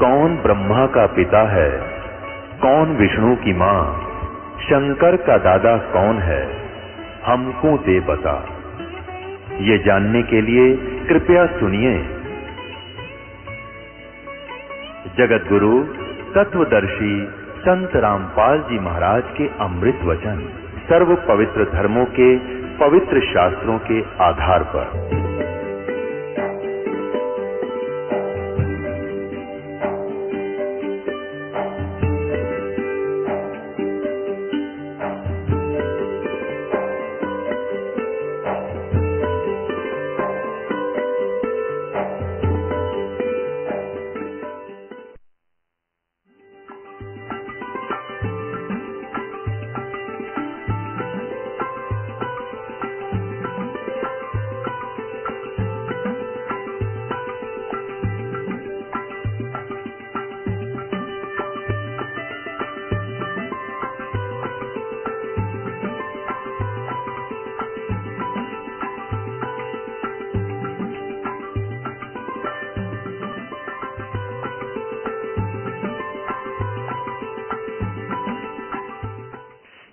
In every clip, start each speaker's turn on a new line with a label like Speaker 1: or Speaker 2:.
Speaker 1: कौन ब्रह्मा का पिता है, कौन विष्णु की मां, शंकर का दादा कौन है, हमको दे बता। ये जानने के लिए कृपया सुनिए जगत गुरु तत्वदर्शी संत रामपाल जी महाराज के अमृत वचन सर्व पवित्र धर्मों के पवित्र शास्त्रों के आधार पर।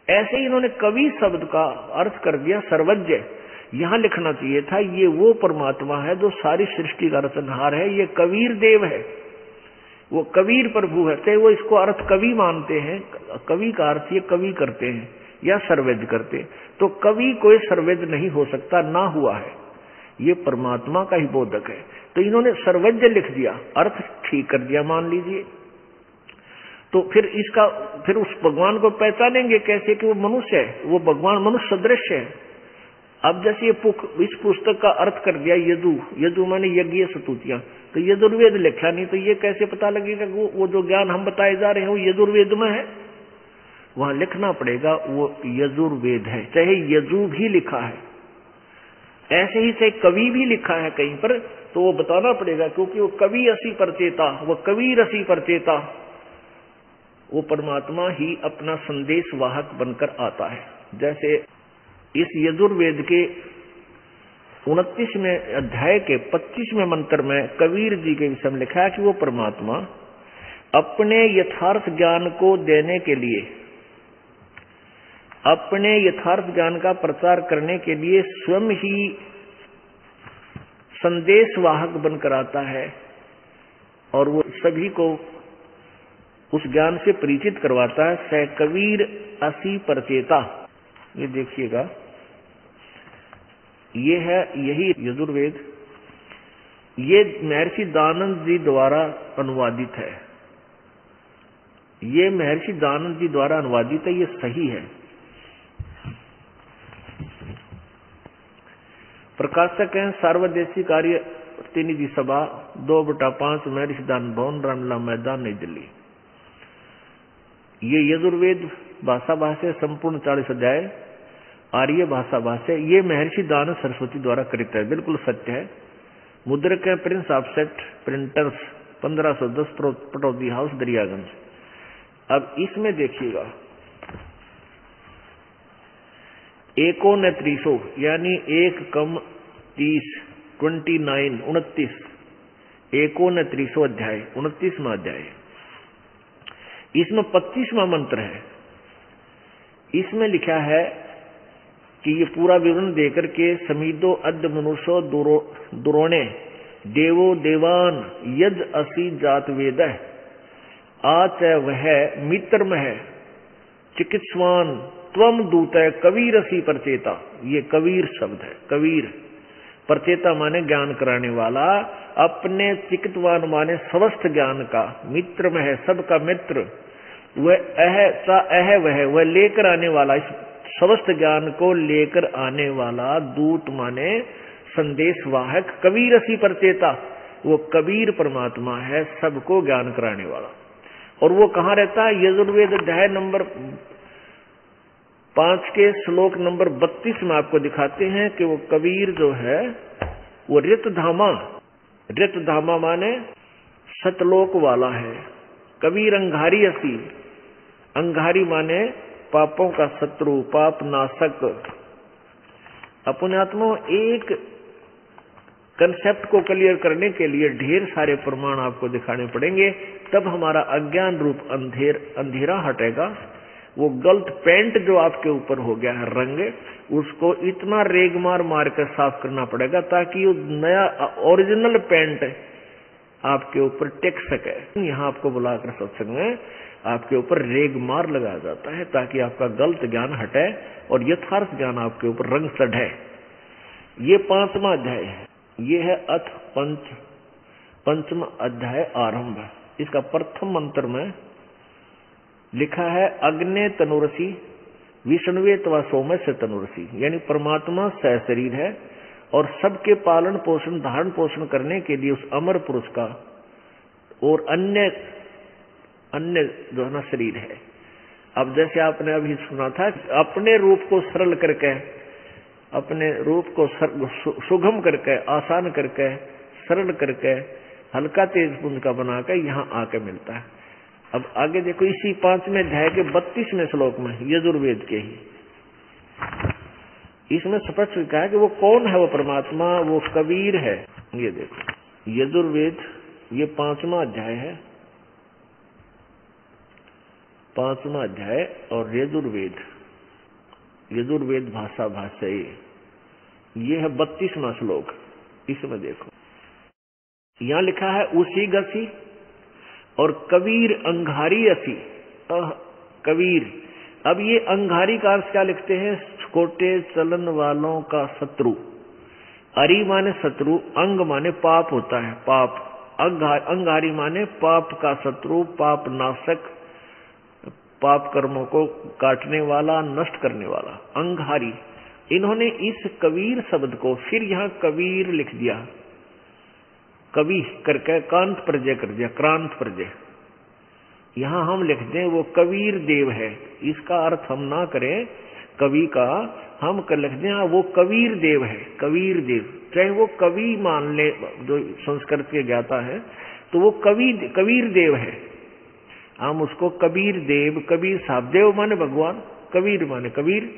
Speaker 2: ऐसे ही इन्होंने कवि शब्द का अर्थ कर दिया सर्वज्ञ। यहां लिखना चाहिए था ये वो परमात्मा है जो सारी सृष्टि का रचनहार है, ये कबीर देव है, वो कबीर प्रभु है। तो वो इसको अर्थ कवि मानते हैं, कवि का अर्थ ये कवि करते हैं या सर्वज्ञ करते। तो कवि कोई सर्वज्ञ नहीं हो सकता, ना हुआ है, ये परमात्मा का ही बोधक है। तो इन्होंने सर्वज्ञ लिख दिया, अर्थ ठीक कर दिया मान लीजिए। तो फिर उस भगवान को पहचानेंगे कैसे कि वो मनुष्य है, वो भगवान मनुष्य सदृश है। अब जैसे इस पुस्तक का अर्थ कर दिया यजु माने यज्ञ स्तुतियां, तो यजुर्वेद लिखा नहीं, तो ये कैसे पता लगेगा वो जो ज्ञान हम बताए जा रहे हैं वो यजुर्वेद में है? वहां लिखना पड़ेगा वो यजुर्वेद है, चाहे यजु भी लिखा है, ऐसे ही चाहे कवि भी लिखा है कहीं पर, तो वो बताना पड़ेगा, क्योंकि वो कवि रसी परचेता, वो कवि रसी परचेता, वो परमात्मा ही अपना संदेश वाहक बनकर आता है। जैसे इस यजुर्वेद के 29वें अध्याय के 25वें मंत्र में कबीर जी के विषय में लिखा है कि वो परमात्मा अपने यथार्थ ज्ञान को देने के लिए, अपने यथार्थ ज्ञान का प्रचार करने के लिए स्वयं ही संदेश वाहक बनकर आता है और वो सभी को उस ज्ञान से परिचित करवाता है। सह कबीर असी परचेता, ये देखिएगा, ये है यही यजुर्वेद, ये महर्षि दानंद जी द्वारा अनुवादित है, ये महर्षि दानंद जी द्वारा अनुवादित है, ये सही है। प्रकाशक हैं सार्वदेशी कार्य प्रतिनिधि सभा 2/5 महर्षि दानंद भवन, रामला मैदान, नई दिल्ली। ये यजुर्वेद भाषा भाष्य संपूर्ण 40 अध्याय आर्य भाषा भाष्य, ये महर्षि दानंद सरस्वती द्वारा कृत है, बिल्कुल सत्य है। मुद्रक है Prince offset printers 1510 Pataudi house Daryaganj. अब इसमें देखिएगा 29 यानी 1 कम 30 29 29 29 अध्याय 29वां अध्याय, इसमें 25वां मंत्र है। इसमें लिखा है कि ये पूरा विवरण देकर के समीदो अद्य मनुष्यो दुरोणे देवो देवान यज असी जात वेद आच वह मित्र में चिकित्सवान त्वम दूत कबीर असी परचेता। ये कबीर शब्द है, कबीर परचेता माने ज्ञान कराने वाला, अपने चिकित्सवान माने समस्त ज्ञान का, मित्र में है सबका मित्र, वह लेकर आने वाला, इस समस्त ज्ञान को लेकर आने वाला, दूत माने संदेश वाहक, कबीर असी परचेता, वो कबीर परमात्मा है, सबको ज्ञान कराने वाला। और वो कहाँ रहता है? यजुर्वेद अध्याय नंबर 5 के श्लोक नंबर 32 में आपको दिखाते हैं कि वो कबीर जो है वो रितधामा माने सतलोक वाला है। कबीर अंगारी असी, अंगारी माने पापों का शत्रु, पाप नाशक। अपने आत्मा एक कंसेप्ट को क्लियर करने के लिए ढेर सारे प्रमाण आपको दिखाने पड़ेंगे, तब हमारा अज्ञान रूप अंधेरा हटेगा। वो गलत पेंट जो आपके ऊपर हो गया है रंग, उसको इतना रेग मार कर साफ करना पड़ेगा ताकि वो नया ओरिजिनल पेंट आपके ऊपर टेक सके। यहाँ आपको बुलाकर सत्संग में आपके ऊपर रेग मार लगाया जाता है ताकि आपका गलत ज्ञान हटे और यथार्थ ज्ञान आपके ऊपर रंग चढ़े। ये 5वां अध्याय है। ये है अथ पंचम अध्याय आरंभ। इसका प्रथम मंत्र में लिखा है अग्ने तनुरसी विष्णुवे तवा सोमय से तनुरसी, यानी परमात्मा सहशरीर है और सबके पालन पोषण धारण पोषण करने के लिए उस अमर पुरुष का और अन्य जो है ना शरीर है। अब जैसे आपने अभी सुना था, अपने रूप को सरल करके, अपने रूप को सुगम करके, आसान करके, सरल करके, हल्का तेज पुंज का बनाकर यहाँ आके मिलता है। अब आगे देखो इसी 5वें अध्याय के 32वें श्लोक में यजुर्वेद के ही इसमें स्पष्ट लिखा है कि वो कौन है, वो परमात्मा, वो कबीर है। ये देखो यजुर्वेद, ये 5वां अध्याय है, 5वां अध्याय और यजुर्वेद भाषा भाष्य ये है 32वां श्लोक। इसमें देखो यहां लिखा है उसी गसी और कबीर अंगारी असी। कबीर, अब ये अंगारी का अर्थ क्या लिखते हैं? छोटे चलन वालों का शत्रु। अरि माने शत्रु, अंग माने पाप होता है, पाप। अंगारी माने पाप का शत्रु, पाप नाशक, पाप कर्मों को काटने वाला, नष्ट करने वाला, अंगारी। इन्होंने इस कबीर शब्द को फिर यहाँ कबीर लिख दिया, कवि करके कांत प्रजय कर दिया, क्रांत प्रजय। यहां हम लिख दें वो कबीर देव है। इसका अर्थ हम ना करें कवि का, हम कर लिख दें वो कबीर देव है, कबीर देव। चाहे वो कवि मान ले, जो संस्कृत के ज्ञाता है, तो वो कबीर देव है। हम उसको कबीर देव, कबीर साहब, देव माने भगवान, कबीर माने कबीर।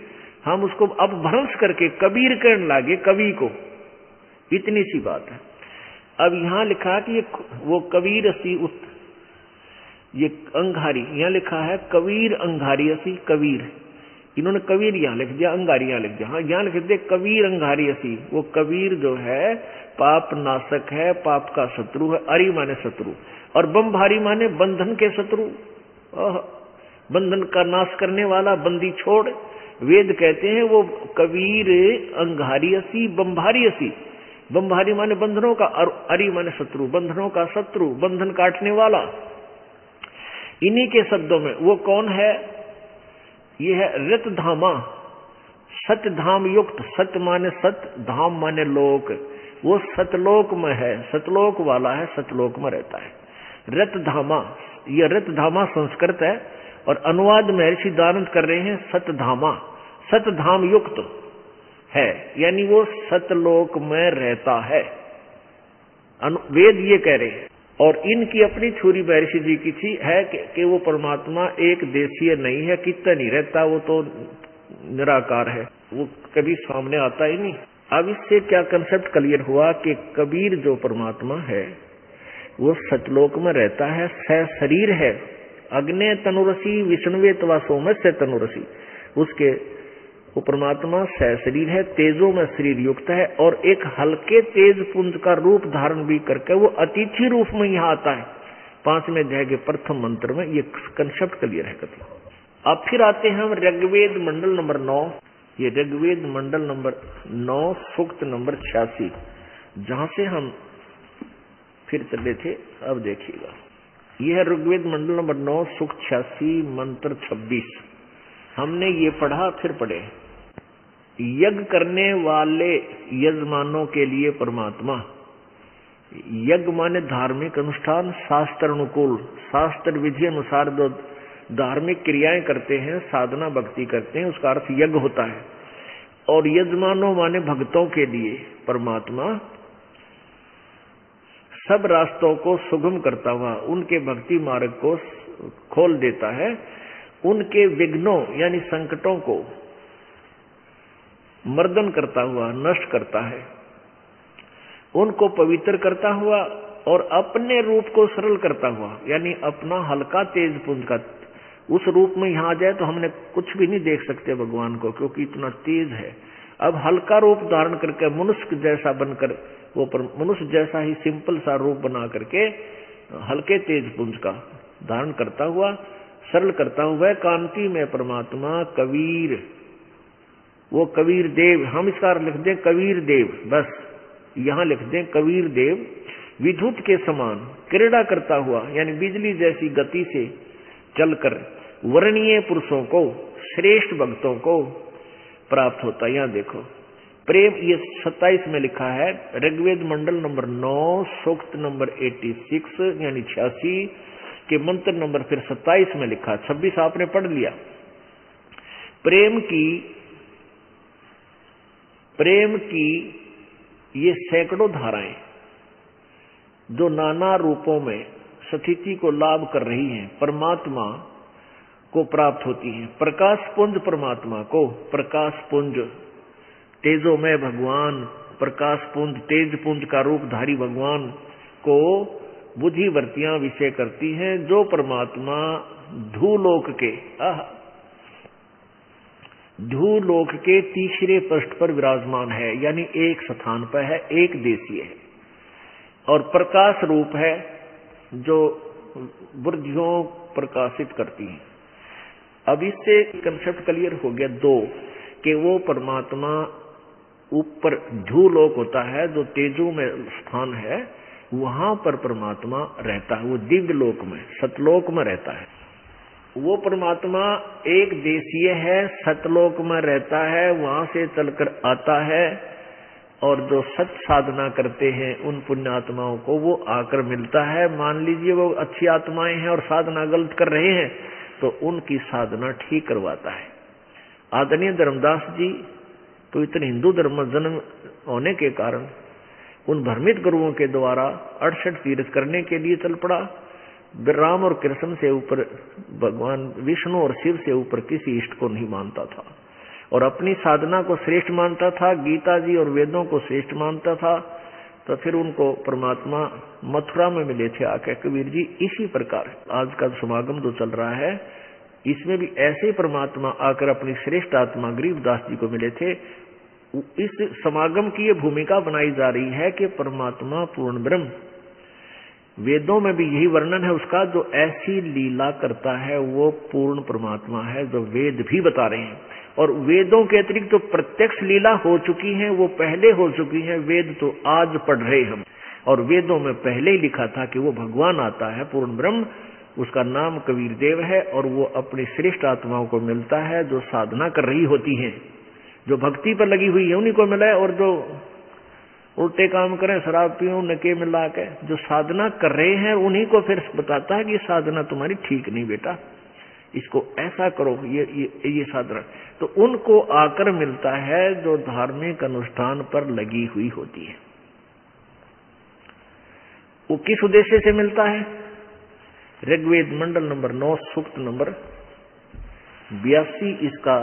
Speaker 2: हम उसको अब भ्रंश करके कबीर कहने लागे कवि को। इतनी सी बात है। अब यहां लिखा कि वो कबीर असी, ये अंगारी, यहां लिखा है कबीर अंगारी असी, कबीर। इन्होंने कबीर यहां लिख दिया, अंगारी यहां लिख दिया। हाँ, यहां लिख दिया कबीर अंगारी असी। वो कबीर जो है पाप नाशक है, पाप का शत्रु है। अरि माने शत्रु और बमभारी माने बंधन के शत्रु, बंधन का नाश करने वाला, बंदी छोड़। वेद कहते हैं वो कबीर अंगारी असी, बमभारी असी। बमभारी माने बंधनों का, और अरि माने शत्रु, बंधनों का शत्रु, बंधन काटने वाला। इन्हीं के शब्दों में वो कौन है? ये है रत धामा, सत्य धाम युक्त। सत्य माने सत्य, धाम माने लोक। वो सतलोक में है, सतलोक वाला है, सतलोक में रहता है। रत धामा, ये रत धामा संस्कृत है और अनुवाद महर्षि दानंद कर रहे हैं सतधामा, सतधाम युक्त है, यानी वो सतलोक में रहता है। वेद ये कह रहे हैं। और इनकी अपनी थ्योरी महर्षि जी की थी है कि वो परमात्मा एक देशीय नहीं है, कितना नहीं रहता, वो तो निराकार है, वो कभी सामने आता ही नहीं। अब इससे क्या कंसेप्ट क्लियर हुआ कि कबीर जो परमात्मा है वो सतलोक में रहता है, शरीर है। अग्ने तनुरसी विष्णुवे तवा सोमय से तनुरसी, उसके वो परमात्मा शरीर है, तेजो में शरीर युक्त है और एक हल्के तेज पुंज का रूप धारण भी करके वो अतिथि रूप में यहाँ आता है। 5वें अध्याय के प्रथम मंत्र में ये कंसेप्ट क्लियर है। अब फिर आते हैं हम ऋग्वेद मंडल नंबर 9। ये ऋग्वेद मंडल नंबर 9 सूक्त नंबर 86, जहां से हम फिर चले थे। अब देखिएगा, यह है ऋग्वेद मंडल नंबर 9 सूक्त 86 मंत्र 26। हमने ये पढ़ा, फिर पढ़े। यज्ञ करने वाले यजमानों के लिए परमात्मा, यज्ञ माने धार्मिक अनुष्ठान, शास्त्र अनुकूल, शास्त्र विधि अनुसार जो धार्मिक क्रियाएं करते हैं, साधना भक्ति करते हैं, उसका अर्थ यज्ञ होता है। और यजमानों माने भक्तों के लिए परमात्मा सब रास्तों को सुगम करता हुआ उनके भक्ति मार्ग को खोल देता है, उनके विघ्नों यानी संकटों को मर्दन करता हुआ नष्ट करता है। उनको पवित्र करता हुआ और अपने रूप को सरल करता हुआ, यानी अपना हल्का तेज पुंज का उस रूप में यहाँ आ जाए तो हमने कुछ भी नहीं देख सकते भगवान को, क्योंकि इतना तेज है। अब हल्का रूप धारण करके मनुष्य जैसा बनकर, वो मनुष्य जैसा ही सिंपल सा रूप बना करके हल्के तेज पुंज का धारण करता हुआ, सरल करता हुआ कांति में परमात्मा कबीर, वो कबीर देव, हम इसका लिख दें कबीर देव, बस यहां लिख दें कबीर देव, विद्युत के समान क्रीड़ा करता हुआ, यानी बिजली जैसी गति से चलकर वर्णीय पुरुषों को, श्रेष्ठ भक्तों को प्राप्त होता है। यहां देखो प्रेम, ये 27 में लिखा है, ऋग्वेद मंडल नंबर 9 सूक्त नंबर 86 यानी 86 के मंत्र नंबर फिर 27 में लिखा। 26 आपने पढ़ लिया। प्रेम की ये सैकड़ों धाराएं जो नाना रूपों में स्थिति को लाभ कर रही हैं, परमात्मा को प्राप्त होती हैं। प्रकाश पुंज परमात्मा को, प्रकाश पुंज तेजोमय भगवान, प्रकाश पुंज तेज पुंज का रूपधारी भगवान को बुद्धिवर्तियां विषय करती हैं, जो परमात्मा धूलोक के तीसरे पृष्ठ पर विराजमान है, यानी एक स्थान पर है, एक देशीय है और प्रकाश रूप है जो बुद्धियों प्रकाशित करती हैं। अब इससे कंसेप्ट क्लियर हो गया दो, कि वो परमात्मा ऊपर धूलोक होता है जो तेजो में स्थान है, वहां पर परमात्मा रहता है, वो दिव्य लोक में सतलोक में रहता है। वो परमात्मा एक देशीय है, सतलोक में रहता है, वहां से चलकर आता है और जो सत साधना करते हैं उन पुण्यात्माओं को वो आकर मिलता है। मान लीजिए वो अच्छी आत्माएं हैं और साधना गलत कर रहे हैं तो उनकी साधना ठीक करवाता है। आदरणीय धर्मदास जी तो इतने हिंदू धर्म में जन्म होने के कारण उन भ्रमित गुरुओं के द्वारा 68 तीर्थ करने के लिए चल पड़ा। राम और कृष्ण से ऊपर भगवान विष्णु और शिव से ऊपर किसी इष्ट को नहीं मानता था और अपनी साधना को श्रेष्ठ मानता था, गीता जी और वेदों को श्रेष्ठ मानता था। तो फिर उनको परमात्मा मथुरा में मिले थे आके कबीर जी। इसी प्रकार आज का समागम जो चल रहा है इसमें भी ऐसे ही परमात्मा आकर अपनी श्रेष्ठ आत्मा गरीबदास जी को मिले थे। इस समागम की ये भूमिका बनाई जा रही है कि परमात्मा पूर्ण ब्रह्म, वेदों में भी यही वर्णन है उसका, जो ऐसी लीला करता है वो पूर्ण परमात्मा है, जो वेद भी बता रहे हैं। और वेदों के अतिरिक्त जो प्रत्यक्ष लीला हो चुकी है वो पहले हो चुकी है, वेद तो आज पढ़ रहे हम। और वेदों में पहले ही लिखा था कि वो भगवान आता है पूर्ण ब्रह्म, उसका नाम कबीर देव है और वो अपनी श्रेष्ठ आत्माओं को मिलता है जो साधना कर रही होती हैं, जो भक्ति पर लगी हुई है उन्हीं को मिला है। और जो उल्टे काम करें, शराब पियो नके मिला के, जो साधना कर रहे हैं उन्हीं को फिर बताता है कि साधना तुम्हारी ठीक नहीं बेटा, इसको ऐसा करो, ये साधना। तो उनको आकर मिलता है जो धार्मिक अनुष्ठान पर लगी हुई होती है। वो किस उद्देश्य से मिलता है? ऋग्वेद मंडल नंबर 9 सूक्त नंबर 82 इसका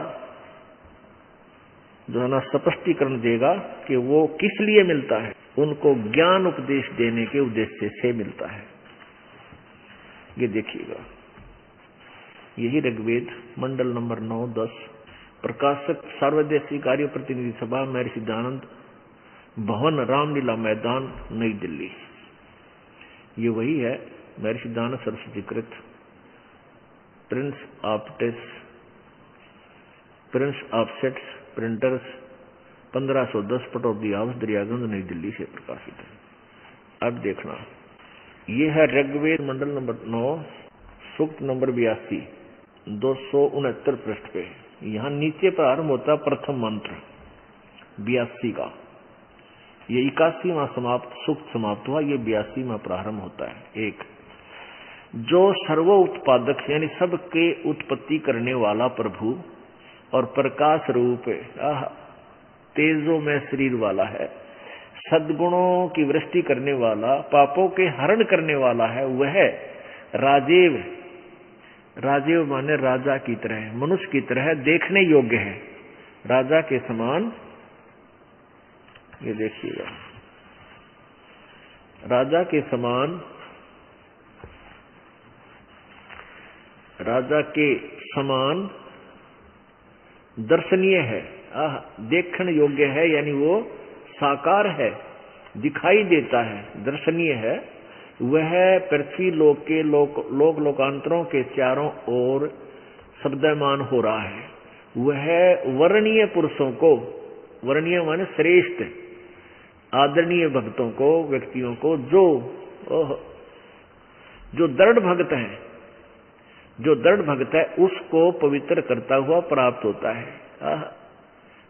Speaker 2: जो है ना स्पष्टीकरण देगा कि वो किस लिए मिलता है। उनको ज्ञान उपदेश देने के उद्देश्य से मिलता है। ये देखिएगा, यही ऋग्वेद मंडल नंबर 9-10 प्रकाशक सर्वदेशीय कार्य प्रतिनिधि सभा महर्षि दयानंद भवन रामलीला मैदान नई दिल्ली। ये वही है महर्षि दयानंद सरस्वती कृत Prince of sets printers 1510 Pataudi house Daryaganj नई दिल्ली से प्रकाशित है। अब देखना, ये है ऋग्वेद मंडल नंबर 9 सूक्त नंबर 82 269 पृष्ठ पे। यहाँ नीचे प्रारंभ होता प्रथम मंत्र 82 का, ये 81वां समाप्त सूक्त समाप्त हुआ, ये 82वां प्रारंभ होता है। एक जो सर्व उत्पादक यानी सबके उत्पत्ति करने वाला प्रभु और प्रकाश रूप तेजो में शरीर वाला है, सद्गुणों की वृष्टि करने वाला, पापों के हरण करने वाला है, वह राजीव, राजीव माने राजा की तरह, मनुष्य की तरह देखने योग्य है, राजा के समान। ये देखिएगा राजा के समान दर्शनीय है, देखने योग्य है, यानी वो साकार है, दिखाई देता है, दर्शनीय है। वह पृथ्वी लोक के लोकांतरों के चारों ओर शब्दमान हो रहा है। वह वर्णीय पुरुषों को, वर्णीय माने श्रेष्ठ, आदरणीय भक्तों को, व्यक्तियों को, जो दृढ़ भक्त हैं, जो दृढ़ भक्त है उसको पवित्र करता हुआ प्राप्त होता है।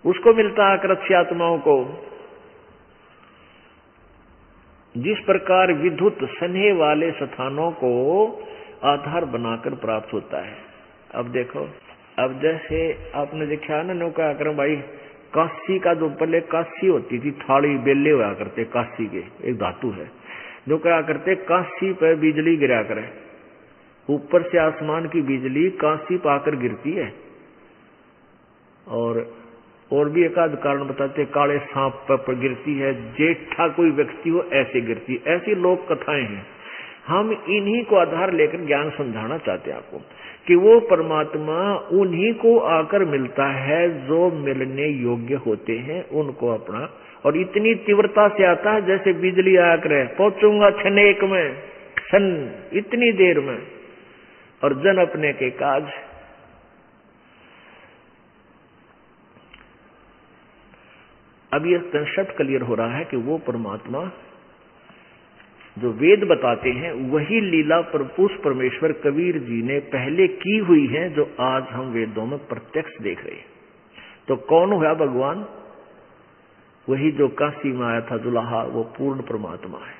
Speaker 2: उसको मिलता है कृत्य आत्माओं को। जिस प्रकार विद्युत स्नेह वाले स्थानों को आधार बनाकर प्राप्त होता है। अब देखो, अब जैसे आपने देखा ना नौका आक्रम भाई, काशी का जो पहले काशी होती थी, थाली बेले हुआ करते, काशी के एक धातु है, जो क्या करते काशी पर बिजली गिरा करे, ऊपर से आसमान की बिजली काशी पाकर गिरती है। और भी एक आध कारण बताते, काले सांप पर गिरती है, जेठा कोई व्यक्ति हो ऐसे गिरती है। ऐसी लोक कथाएं हैं। हम इन्हीं को आधार लेकर ज्ञान समझाना चाहते हैं आपको कि वो परमात्मा उन्हीं को आकर मिलता है जो मिलने योग्य होते हैं, उनको अपना, और इतनी तीव्रता से आता है जैसे बिजली आकर पहुंचूंगा क्षण एक में, क्षण इतनी देर में, और जन अपने के काज। अब यह कंसेप्ट क्लियर हो रहा है कि वो परमात्मा जो वेद बताते हैं वही लीला उस परमेश्वर कबीर जी ने पहले की हुई है, जो आज हम वेदों में प्रत्यक्ष देख रहे हैं। तो कौन हुआ भगवान? वही जो काशी में आया था दुल्हा, वो पूर्ण परमात्मा है।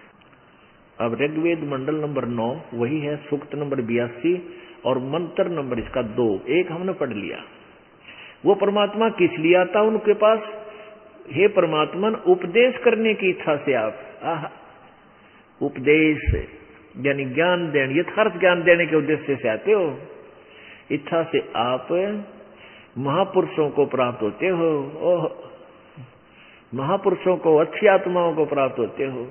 Speaker 2: अब ऋग्वेद मंडल नंबर 9 वही है, सूक्त नंबर 82 और मंत्र नंबर इसका 2, एक हमने पढ़ लिया। वो परमात्मा किस लिए आता उनके पास? हे परमात्मन, उपदेश करने की इच्छा से आप, उपदेश यानी ज्ञान देने, यथार्थ ज्ञान देने के उद्देश्य से आते हो। इच्छा से आप महापुरुषों को प्राप्त होते हो, महापुरुषों को, अच्छी आत्माओं को प्राप्त होते हो।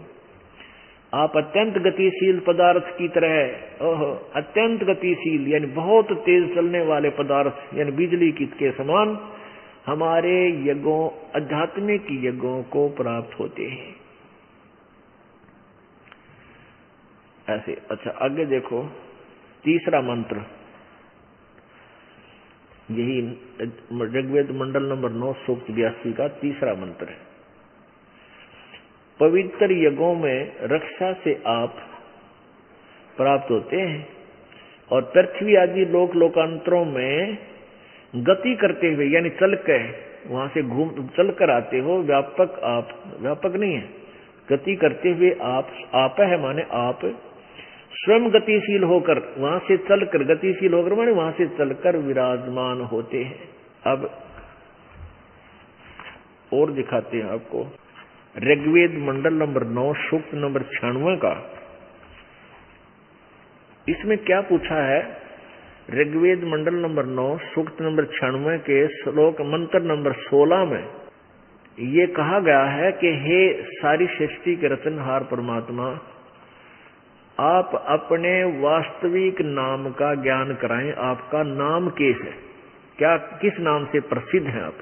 Speaker 2: आप अत्यंत गतिशील पदार्थ की तरह, अत्यंत गतिशील यानी बहुत तेज चलने वाले पदार्थ यानी बिजली के समान हमारे यज्ञों, आध्यात्मिक यज्ञों को प्राप्त होते हैं। ऐसे। अच्छा, आगे देखो तीसरा मंत्र, यही ऋग्वेद मंडल नंबर 9 सूक्त 82 का तीसरा मंत्र है। पवित्र यज्ञों में रक्षा से आप प्राप्त होते हैं और पृथ्वी आदि लोकांतरों में गति करते हुए यानी चल कर वहां से चल कर आते हो। व्यापक आप, व्यापक नहीं है, गति करते हुए आप है माने आप स्वयं गतिशील होकर वहां से चलकर, गतिशील होकर माने वहां से चलकर विराजमान होते हैं। अब और दिखाते हैं आपको ऋग्वेद मंडल नंबर 9 सूक्त नंबर 96 का। इसमें क्या पूछा है? ऋग्वेद मंडल नंबर 9 सूक्त नंबर 96 के श्लोक मंत्र नंबर 16 में ये कहा गया है कि हे सारी सृष्टि के रचनहार परमात्मा, आप अपने वास्तविक नाम का ज्ञान कराएं। आपका नाम कैसे है? क्या, किस नाम से प्रसिद्ध हैं आप?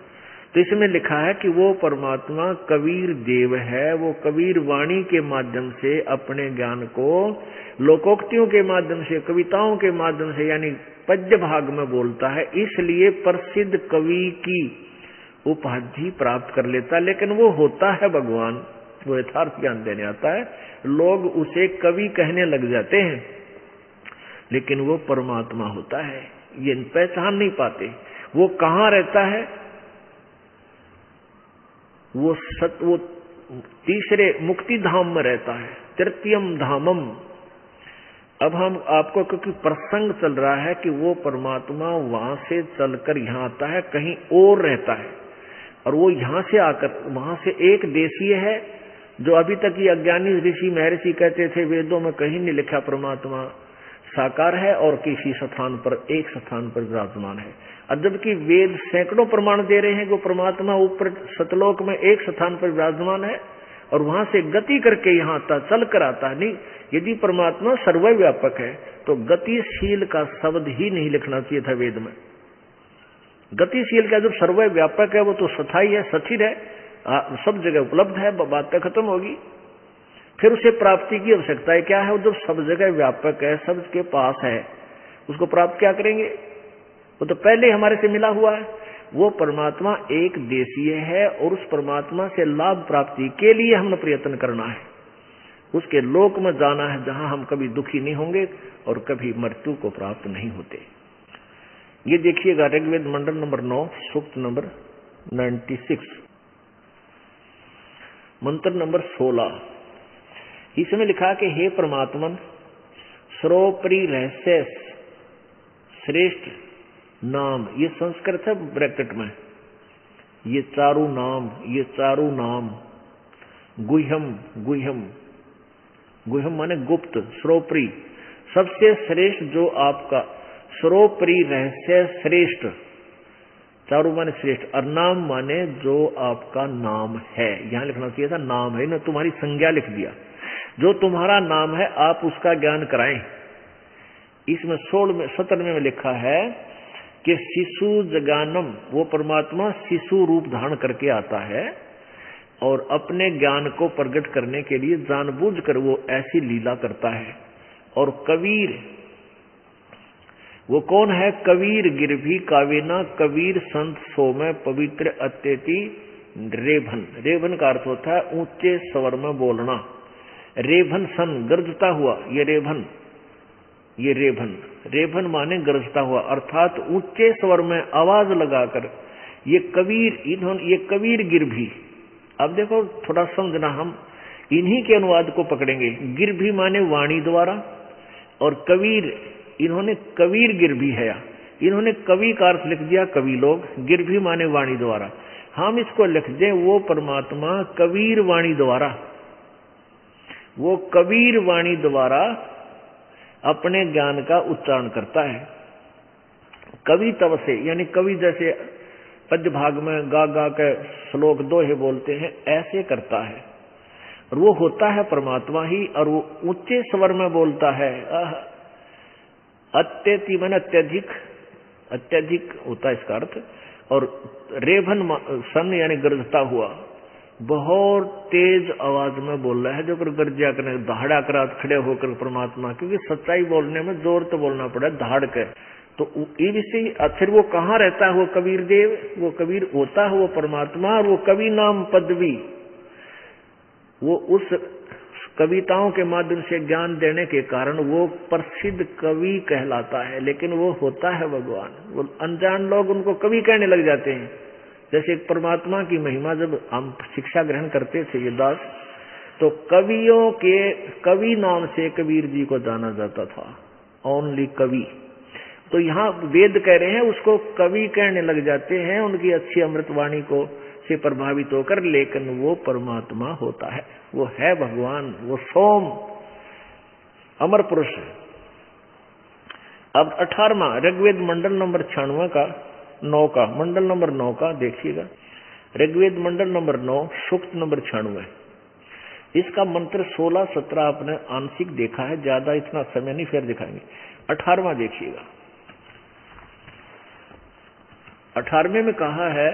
Speaker 2: तो इसमें लिखा है कि वो परमात्मा कबीर देव है। वो कबीर वाणी के माध्यम से अपने ज्ञान को लोकोक्तियों के माध्यम से, कविताओं के माध्यम से यानी पद्य भाग में बोलता है, इसलिए प्रसिद्ध कवि की उपाधि प्राप्त कर लेता। लेकिन वो होता है भगवान, वो यथार्थ ज्ञान देने आता है। लोग उसे कवि कहने लग जाते हैं, लेकिन वो परमात्मा होता है, ये पहचान नहीं पाते। वो कहाँ रहता है? वो तीसरे मुक्ति धाम में रहता है, तृतीयम धामम। अब हम आपको, क्योंकि प्रसंग चल रहा है कि वो परमात्मा वहां से चलकर यहाँ आता है, कहीं और रहता है, और वो यहाँ से आकर वहां से एक देशीय है, जो अभी तक ये अज्ञानी ऋषि महर्षि कहते थे वेदों में कहीं नहीं लिखा परमात्मा साकार है और किसी स्थान पर, एक स्थान पर विराजमान है। और जबकि वेद सैकड़ों प्रमाण दे रहे हैं कि परमात्मा ऊपर सतलोक में एक स्थान पर विराजमान है, और वहां से गति करके यहाँ आता, चल कर आता है। नहीं, यदि परमात्मा सर्वव्यापक है तो गतिशील का शब्द ही नहीं लिखना चाहिए था वेद में। गतिशील का जब सर्वव्यापक है वो तो स्थायी है, स्थिर है, सब जगह उपलब्ध है, बात तो खत्म होगी। फिर उसे प्राप्ति की आवश्यकता है क्या है? वो जब सब जगह व्यापक है, सबके पास है, उसको प्राप्त क्या करेंगे? वो तो पहले हमारे से मिला हुआ है। वो परमात्मा एक देशीय है और उस परमात्मा से लाभ प्राप्ति के लिए हमें प्रयत्न करना है, उसके लोक में जाना है जहां हम कभी दुखी नहीं होंगे और कभी मृत्यु को प्राप्त नहीं होते। ये देखिएगा ऋग्वेद मंडल नंबर 9 सूक्त नंबर 96 मंत्र नंबर 16। इसमें लिखा कि हे परमात्मन सर्वोपरि रहस्य श्रेष्ठ नाम, ये संस्कृत है ब्रैकेट में, ये चारों नाम गुह्यम, गुह्यम माने गुप्त, सर्वोपरि सबसे श्रेष्ठ जो आपका, सर्वोपरि रहस्य श्रेष्ठ, चारों माने श्रेष्ठ और नाम माने जो आपका नाम है। यहां लिखना चाहिए था नाम है, ना तुम्हारी संज्ञा लिख दिया। जो तुम्हारा नाम है आप उसका ज्ञान कराएं। इसमें 17वें में लिखा है कि शिशु जगानम, वो परमात्मा शिशु रूप धारण करके आता है और अपने ज्ञान को प्रकट करने के लिए जानबूझकर वो ऐसी लीला करता है। और कबीर, वो कौन है? कबीर गिरभी कावेना, कबीर संत सोमे पवित्र अत्यति रेभन। रेभन का अर्थ होता है ऊंचे स्वर में बोलना। रेभन सन, गरजता हुआ, ये रेभन, ये रेभन माने गरजता हुआ, अर्थात ऊंचे स्वर में आवाज लगाकर ये कबीर, ये कबीर गिरभी। अब देखो थोड़ा समझना, हम इन्हीं के अनुवाद को पकड़ेंगे। गिरभी माने वाणी द्वारा और कबीर, इन्होंने कबीर गिरभी है, इन्होंने कवि का अर्थ लिख दिया कवि लोग, गिरभी माने वाणी द्वारा। हम इसको लिख दें वो परमात्मा कबीर वाणी द्वारा, वो कबीर वाणी द्वारा अपने ज्ञान का उच्चारण करता है। कवि तब से, यानी कवि जैसे पद्य भाग में गा गा के श्लोक दोहे बोलते हैं, ऐसे करता है। और वो होता है परमात्मा ही, और वो ऊंचे स्वर में बोलता है। अत्यति मन अत्यधिक, अत्यधिक होता है इसका अर्थ। और रेभन सन यानी गरजता हुआ, बहुत तेज आवाज में बोल रहा है, जो कर गर्जिया करने दहाड़ा करा खड़े होकर परमात्मा, क्योंकि सच्चाई बोलने में जोर तो बोलना पड़ा, दहाड़ कर। तो ये विषय फिर वो कहाँ रहता है? वो कबीर देव, वो कबीर होता है वो परमात्मा। और वो कवि नाम पदवी, वो उस कविताओं के माध्यम से ज्ञान देने के कारण वो प्रसिद्ध कवि कहलाता है, लेकिन वो होता है भगवान। वो अनजान लोग उनको कवि कहने लग जाते हैं। जैसे परमात्मा की महिमा जब हम शिक्षा ग्रहण करते थे ये दास, तो कवियों के कवि नाम से कबीर जी को जाना जाता था, ओनली कवि। तो यहाँ वेद कह रहे हैं उसको कवि कहने लग जाते हैं, उनकी अच्छी अमृतवाणी को से प्रभावित होकर, लेकिन वो परमात्मा होता है, वो है भगवान, वो सोम अमर पुरुष है। अब 18वां ऋग्वेद मंडल नंबर 96 का 9 का, मंडल नंबर 9 का देखिएगा। ऋग्वेद मंडल नंबर 9 सूक्त नंबर 96। इसका मंत्र 16-17 आपने आंशिक देखा है, ज्यादा इतना समय नहीं, फिर दिखाएंगे। 18वां देखिएगा। 18वें में कहा है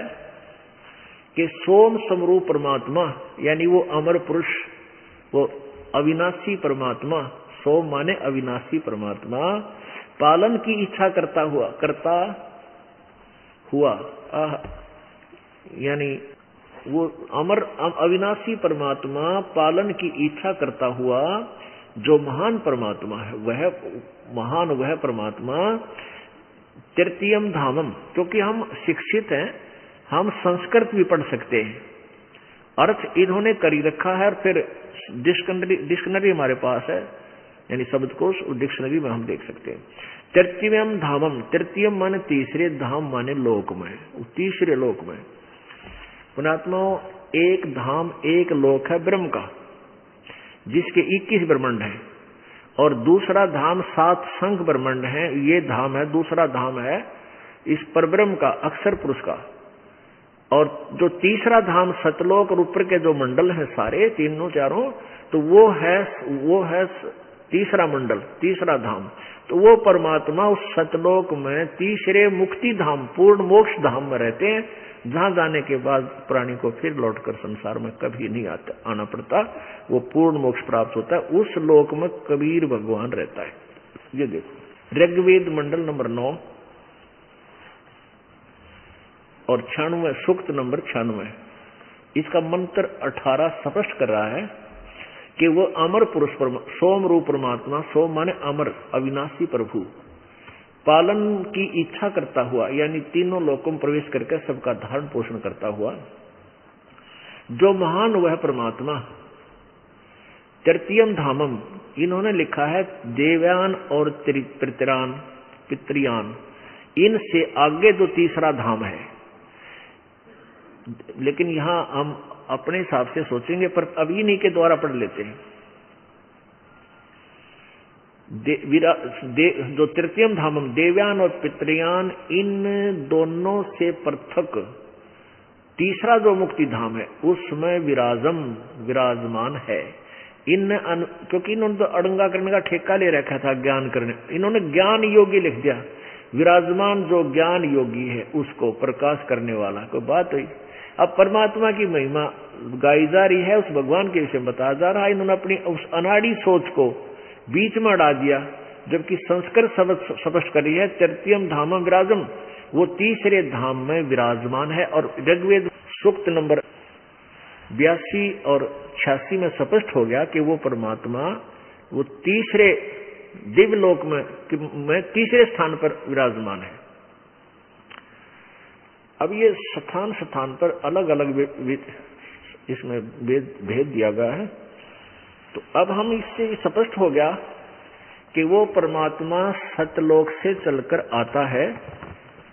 Speaker 2: कि सोम समरूप परमात्मा, यानी वो अमर पुरुष, वो अविनाशी परमात्मा, सोम माने अविनाशी परमात्मा, पालन की इच्छा करता हुआ, यानी वो अमर अविनाशी परमात्मा पालन की इच्छा करता हुआ जो महान परमात्मा है, वह महान, वह परमात्मा तृतीयम धामम। क्योंकि हम शिक्षित हैं, हम संस्कृत भी पढ़ सकते हैं, अर्थ इन्होंने करी रखा है। और फिर डिक्शनरी हमारे पास है, यानी शब्दकोश, और डिक्शनरी में हम देख सकते हैं। तृतीयम धामम, तृतीयम माने तीसरे, धाम माने लोक में, तीसरे लोक में। पुणात्मा एक धाम, एक लोक है ब्रह्म का, जिसके 21 ब्रह्मांड हैं, और दूसरा धाम 7 शंख ब्रह्मांड है, ये धाम है, दूसरा धाम है इस परब्रह्म का, अक्षर पुरुष का। और जो तीसरा धाम सतलोक और ऊपर के जो मंडल हैं सारे तीनों चारों, तो वो है तीसरा मंडल, तीसरा धाम। तो वो परमात्मा उस सतलोक में तीसरे मुक्ति धाम, पूर्ण मोक्ष धाम में रहते हैं, जहां जाने के बाद प्राणी को फिर लौटकर संसार में कभी नहीं आना पड़ता, वो पूर्ण मोक्ष प्राप्त होता है। उस लोक में कबीर भगवान रहता है। ये देखो ऋग्वेद मंडल नंबर 9 और 96 सूक्त नंबर 96, इसका मंत्र 18 स्पष्ट कर रहा है कि वो अमर पुरुष सोम रूप परमात्मा, सोम माने अमर अविनाशी प्रभु, पालन की इच्छा करता हुआ, यानी तीनों लोकों में प्रवेश करके सबका धारण पोषण करता हुआ जो महान वह परमात्मा, तृतीयम धामम, इन्होंने लिखा है देवयान और पितृयान, इनसे आगे जो तीसरा धाम है। लेकिन यहां हम अपने हिसाब से सोचेंगे, पर अब इन्हीं के द्वारा पढ़ लेते हैं। जो तृतीयम धामम देवयान और पितृयान, इन दोनों से पृथक तीसरा जो मुक्ति धाम है उसमें विराजमान है। क्योंकि इन्होंने तो अड़ंगा करने का ठेका ले रखा था, ज्ञान करने, इन्होंने ज्ञान योगी लिख दिया। विराजमान जो ज्ञान योगी है उसको प्रकाश करने वाला, कोई बात हुई। अब परमात्मा की महिमा गाई जा रही है, उस भगवान के विषय में बताया जा रहा है। इन्होंने अपनी उस अनाड़ी सोच को बीच में अड़ा दिया, जबकि संस्कृत स्पष्ट कर रही है तृतीयम धामम विराजम, वो तीसरे धाम में विराजमान है। और ऋग्वेद सूक्त नंबर 82 और 86 में स्पष्ट हो गया कि वो परमात्मा वो तीसरे दिव्य लोक में तीसरे स्थान पर विराजमान है। अब ये स्थान पर अलग अलग इसमें भेद दिया गया है। तो अब हम इससे स्पष्ट हो गया कि वो परमात्मा सतलोक से चलकर आता है,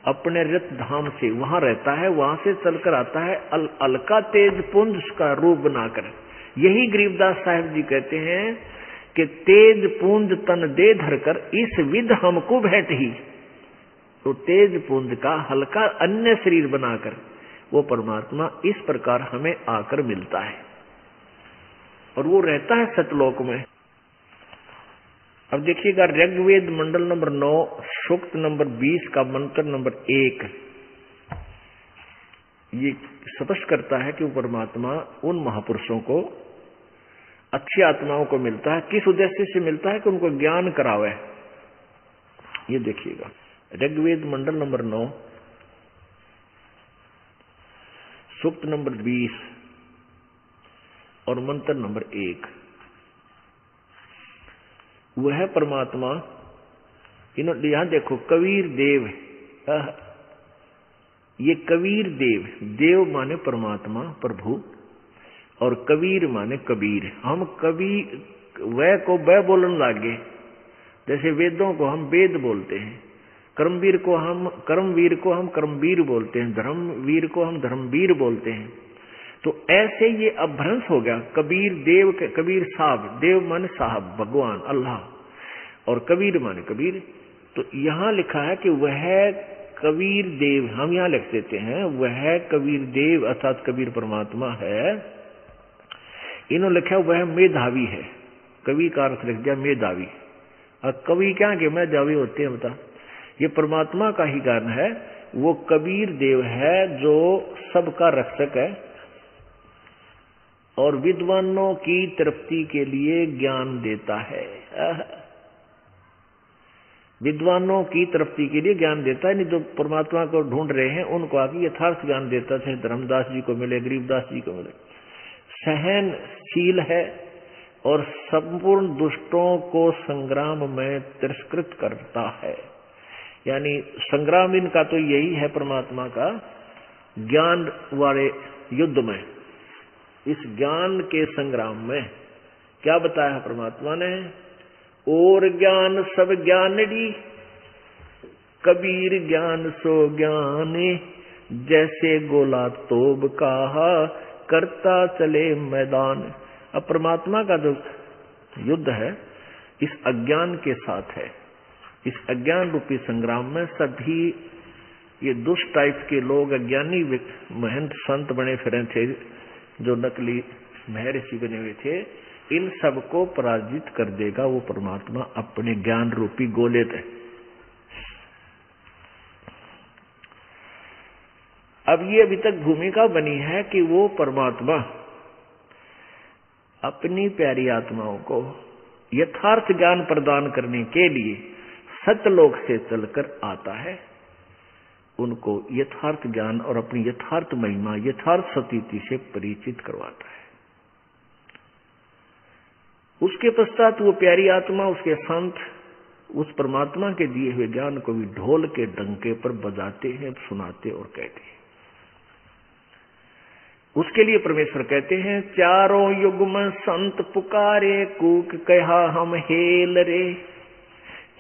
Speaker 2: अपने रत धाम से वहां रहता है, वहां से चलकर आता है अलका तेज पुंज का रूप बनाकर। यही गरीबदास साहिब जी कहते हैं कि तेज पुंज तन दे धरकर इस विध हमको भेंट ही। तो तेज पुंज का हल्का अन्य शरीर बनाकर वो परमात्मा इस प्रकार हमें आकर मिलता है और वो रहता है सतलोक में। अब देखिएगा ऋग्वेद मंडल नंबर 9 सूक्त नंबर 20 का मंत्र नंबर 1, ये स्पष्ट करता है कि वो परमात्मा उन महापुरुषों को, अच्छी आत्माओं को मिलता है। किस उद्देश्य से मिलता है? कि उनको ज्ञान करावे। ये देखिएगा ऋग्वेद मंडल नंबर 9 सूक्त नंबर 20 और मंत्र नंबर 1। वह परमात्मा, यहां देखो कबीर देव, ये कबीर देव, देव माने परमात्मा प्रभु और कबीर माने कबीर। हम कबीर वह को वह बोलने लागे, जैसे वेदों को हम वेद बोलते हैं, कर्मवीर को हम कर्मवीर बोलते हैं, धर्मवीर को हम धर्मवीर बोलते हैं। तो ऐसे ये अभ्रंश हो गया। कबीर देव, कबीर साहब, देव माने साहब भगवान अल्लाह, और कबीर माने कबीर। तो यहां लिखा है कि वह कबीर देव, हम यहां लिख देते हैं वह कबीर देव अर्थात कबीर परमात्मा है। इन्होंने लिखा वह मेधावी है, कवि का अर्थ लिख दिया मेधावी। और कवि क्या के मेधावी होते हैं बता? ये परमात्मा का ही कारण है। वो कबीर देव है जो सबका रक्षक है और विद्वानों की तृप्ति के लिए ज्ञान देता है। विद्वानों की तृप्ति के लिए ज्ञान देता है। नहीं जो परमात्मा को ढूंढ रहे हैं उनको आगे यथार्थ ज्ञान देता है, धर्मदास जी को मिले, गरीबदास जी को मिले। सहनशील है और संपूर्ण दुष्टों को संग्राम में तिरस्कृत करता है। यानी संग्राम इनका तो यही है परमात्मा का, ज्ञान वाले युद्ध में, इस ज्ञान के संग्राम में क्या बताया है परमात्मा ने? और ज्ञान सब ज्ञानड़ी, कबीर ज्ञान सो ज्ञाने, जैसे गोला तोब कहा करता चले मैदान। अब परमात्मा का जो युद्ध है इस अज्ञान के साथ है। इस अज्ञान रूपी संग्राम में सभी ये दुष्ट टाइप के लोग, अज्ञानी महंत संत बने फिरे थे, जो नकली महर्षि बने हुए थे, इन सबको पराजित कर देगा वो परमात्मा अपने ज्ञान रूपी गोले से। अब ये अभी तक भूमिका बनी है कि वो परमात्मा अपनी प्यारी आत्माओं को यथार्थ ज्ञान प्रदान करने के लिए सतलोक से चलकर आता है, उनको यथार्थ ज्ञान और अपनी यथार्थ महिमा, यथार्थ स्थिति से परिचित करवाता है। उसके पश्चात वो प्यारी आत्मा, उसके संत उस परमात्मा के दिए हुए ज्ञान को भी ढोल के डंके पर बजाते हैं, सुनाते और कहते हैं। उसके लिए परमेश्वर कहते हैं, चारों युग में संत पुकारे, कूक कहा हम हेल रे,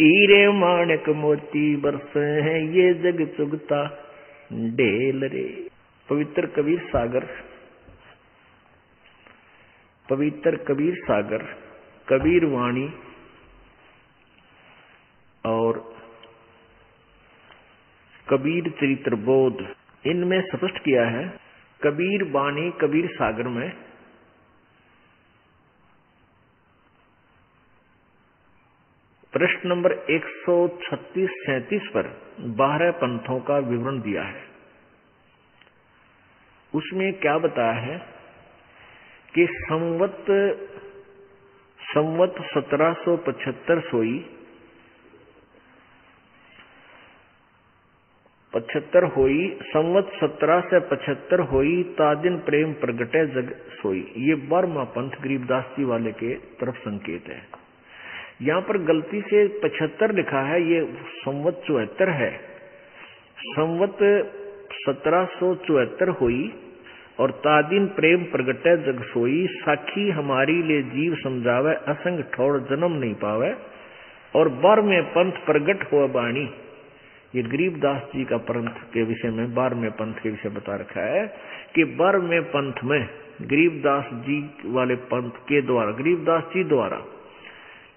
Speaker 2: हीरे माणक मोती बरसे हैं, ये जग चुगता ढेल रे। पवित्र कबीर सागर, पवित्र कबीर सागर, कबीर वाणी और कबीर चरित्र बोध, इनमें स्पष्ट किया है। कबीर वाणी कबीर सागर में प्रश्न नंबर 136-37 पर 12 पंथों का विवरण दिया है। उसमें क्या बताया है कि संवत 1775 सोई, 75 होई, संवत 17 से 75 होई, तादिन प्रेम प्रगटे जग सोई। ये 12वां पंथ गरीबदास जी वाले के तरफ संकेत है। यहाँ पर गलती से 75 लिखा है, ये संवत 74 है। संवत 1774 हुई और तादिन प्रेम प्रगटे जग सोई, साखी हमारी ले जीव समझावे, असंग ठोड़ जन्म नहीं पावे, और 12वें पंथ प्रगट हो बाणी। ये गरीबदास जी का पंथ के विषय में 12वें पंथ के विषय बता रखा है कि 12वें पंथ में गरीबदास जी वाले पंथ के द्वारा, गरीबदास जी द्वारा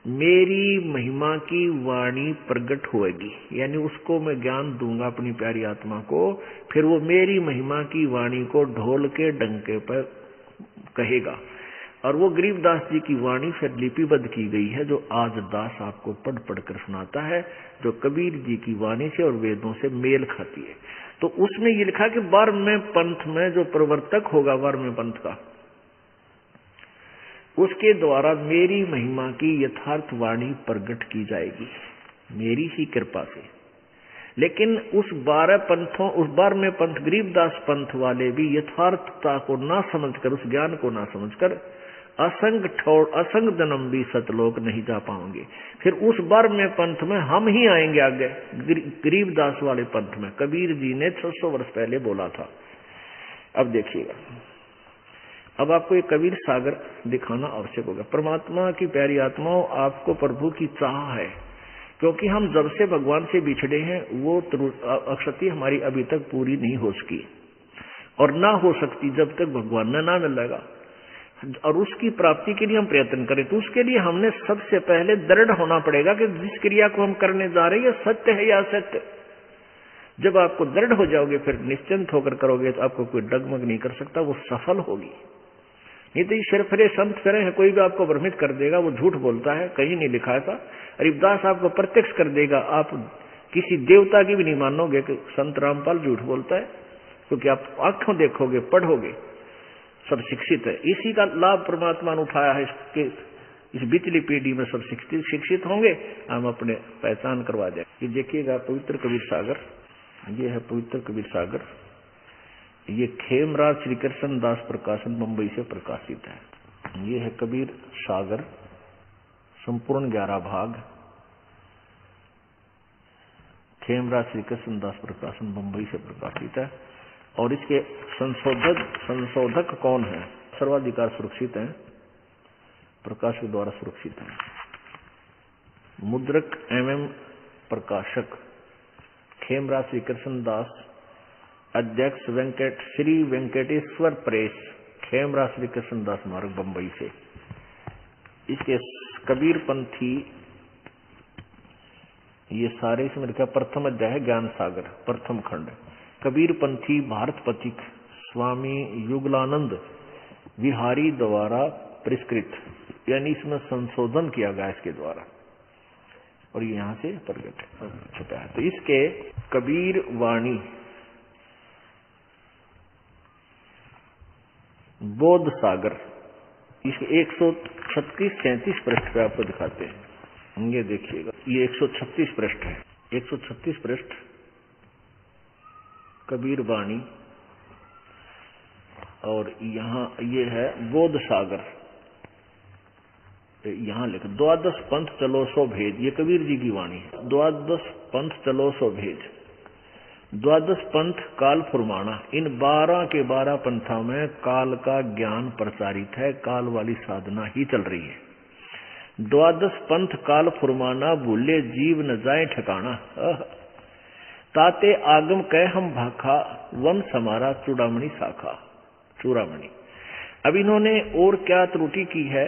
Speaker 2: मेरी महिमा की वाणी प्रकट होएगी, यानी उसको मैं ज्ञान दूंगा अपनी प्यारी आत्मा को, फिर वो मेरी महिमा की वाणी को ढोल के डंके पर कहेगा। और वो गरीबदास जी की वाणी फिर लिपिबद्ध की गई है, जो आज दास आपको पढ़ पढ़कर सुनाता है, जो कबीर जी की वाणी से और वेदों से मेल खाती है। तो उसमें ये लिखा कि 12वें पंथ में जो प्रवर्तक होगा 12वें पंथ का, उसके द्वारा मेरी महिमा की यथार्थ वाणी प्रकट की जाएगी मेरी ही कृपा से। लेकिन उस 12 पंथों, उस 12वें पंथ गरीबदास पंथ वाले भी यथार्थता को ना समझकर, उस ज्ञान को ना समझकर असंग ठोड़, असंग जन्म भी सतलोक नहीं जा पाओगे। फिर उस 12वें पंथ में हम ही आएंगे आगे, गरीबदास वाले पंथ में। कबीर जी ने 600 वर्ष पहले बोला था। अब देखिएगा, अब आपको एक कबीर सागर दिखाना आवश्यक होगा। परमात्मा की प्यारी आत्माओं, आपको प्रभु की चाह है, क्योंकि हम जब से भगवान से बिछड़े हैं वो अक्षति हमारी अभी तक पूरी नहीं हो सकी और ना हो सकती जब तक भगवान में ना मिलेगा। और उसकी प्राप्ति के लिए हम प्रयत्न करें तो उसके लिए हमने सबसे पहले दृढ़ होना पड़ेगा कि जिस क्रिया को हम करने जा रहे हैं ये सत्य है या असत्य। जब आपको दृढ़ हो जाओगे फिर निश्चिंत होकर करोगे तो आपको कोई डगमग नहीं कर सकता, वो सफल होगी। नहीं तो ये सिरफिरे संत फिरे हैं, कोई भी आपको भ्रमित कर देगा, वो झूठ बोलता है, कहीं नहीं लिखा था। गरीबदास आपको प्रत्यक्ष कर देगा, आप किसी देवता की भी नहीं मानोगे कि संत रामपाल झूठ बोलता है, क्योंकि आप आंखों देखोगे, पढ़ोगे, सब शिक्षित है। इसी का लाभ परमात्मा ने उठाया है कि इस बीतली पीढ़ी में सब शिक्षित होंगे, हम अपने पहचान करवा दें। ये देखिएगा पवित्र कबीर सागर, ये है पवित्र कबीर सागर। ये खेमराज श्री कृष्ण दास प्रकाशन मुंबई से प्रकाशित है। ये है कबीर सागर, संपूर्ण 11 भाग, खेमराज श्री कृष्ण दास प्रकाशन मुंबई से प्रकाशित है। और इसके संशोधक कौन है? सर्वाधिकार सुरक्षित है, प्रकाशक द्वारा सुरक्षित है। मुद्रक एवं प्रकाशक खेमराज श्री कृष्ण दास, अध्यक्ष श्री वेंकटेश्वर प्रेस, खेमराज श्री कृष्ण दास मार्ग बंबई से। इसके कबीर पंथी ये सारे इसमें लिखा। प्रथम अध्याय है ज्ञान सागर, प्रथम खंड। कबीर पंथी भारत पथिक स्वामी युगलानंद विहारी द्वारा परिष्कृत, यानी इसमें संशोधन किया गया इसके द्वारा, और ये यहाँ से प्रकट छुपा है। तो इसके कबीर वाणी बोध सागर, इसके 136-37 पृष्ठ पे आपको दिखाते हैं। ये देखिएगा, ये 136 पृष्ठ है, 136 पृष्ठ कबीर वाणी, और यहाँ ये है बोध सागर। यहाँ लिख, द्वादश पंथ चलो सो भेद, ये कबीर जी की वाणी है। द्वादश पंथ चलो सो भेद, द्वादश पंथ काल फुरमाना, इन 12 के 12 पंथों में काल का ज्ञान प्रचारित है, काल वाली साधना ही चल रही है। द्वादश पंथ काल फुरमाना, भूले जीव न जाए ठिकाना, ताते आगम कह हम भाखा, वंश हमारा चूड़ामणि शाखा, चूड़ामणि। अब इन्होंने और क्या त्रुटि की है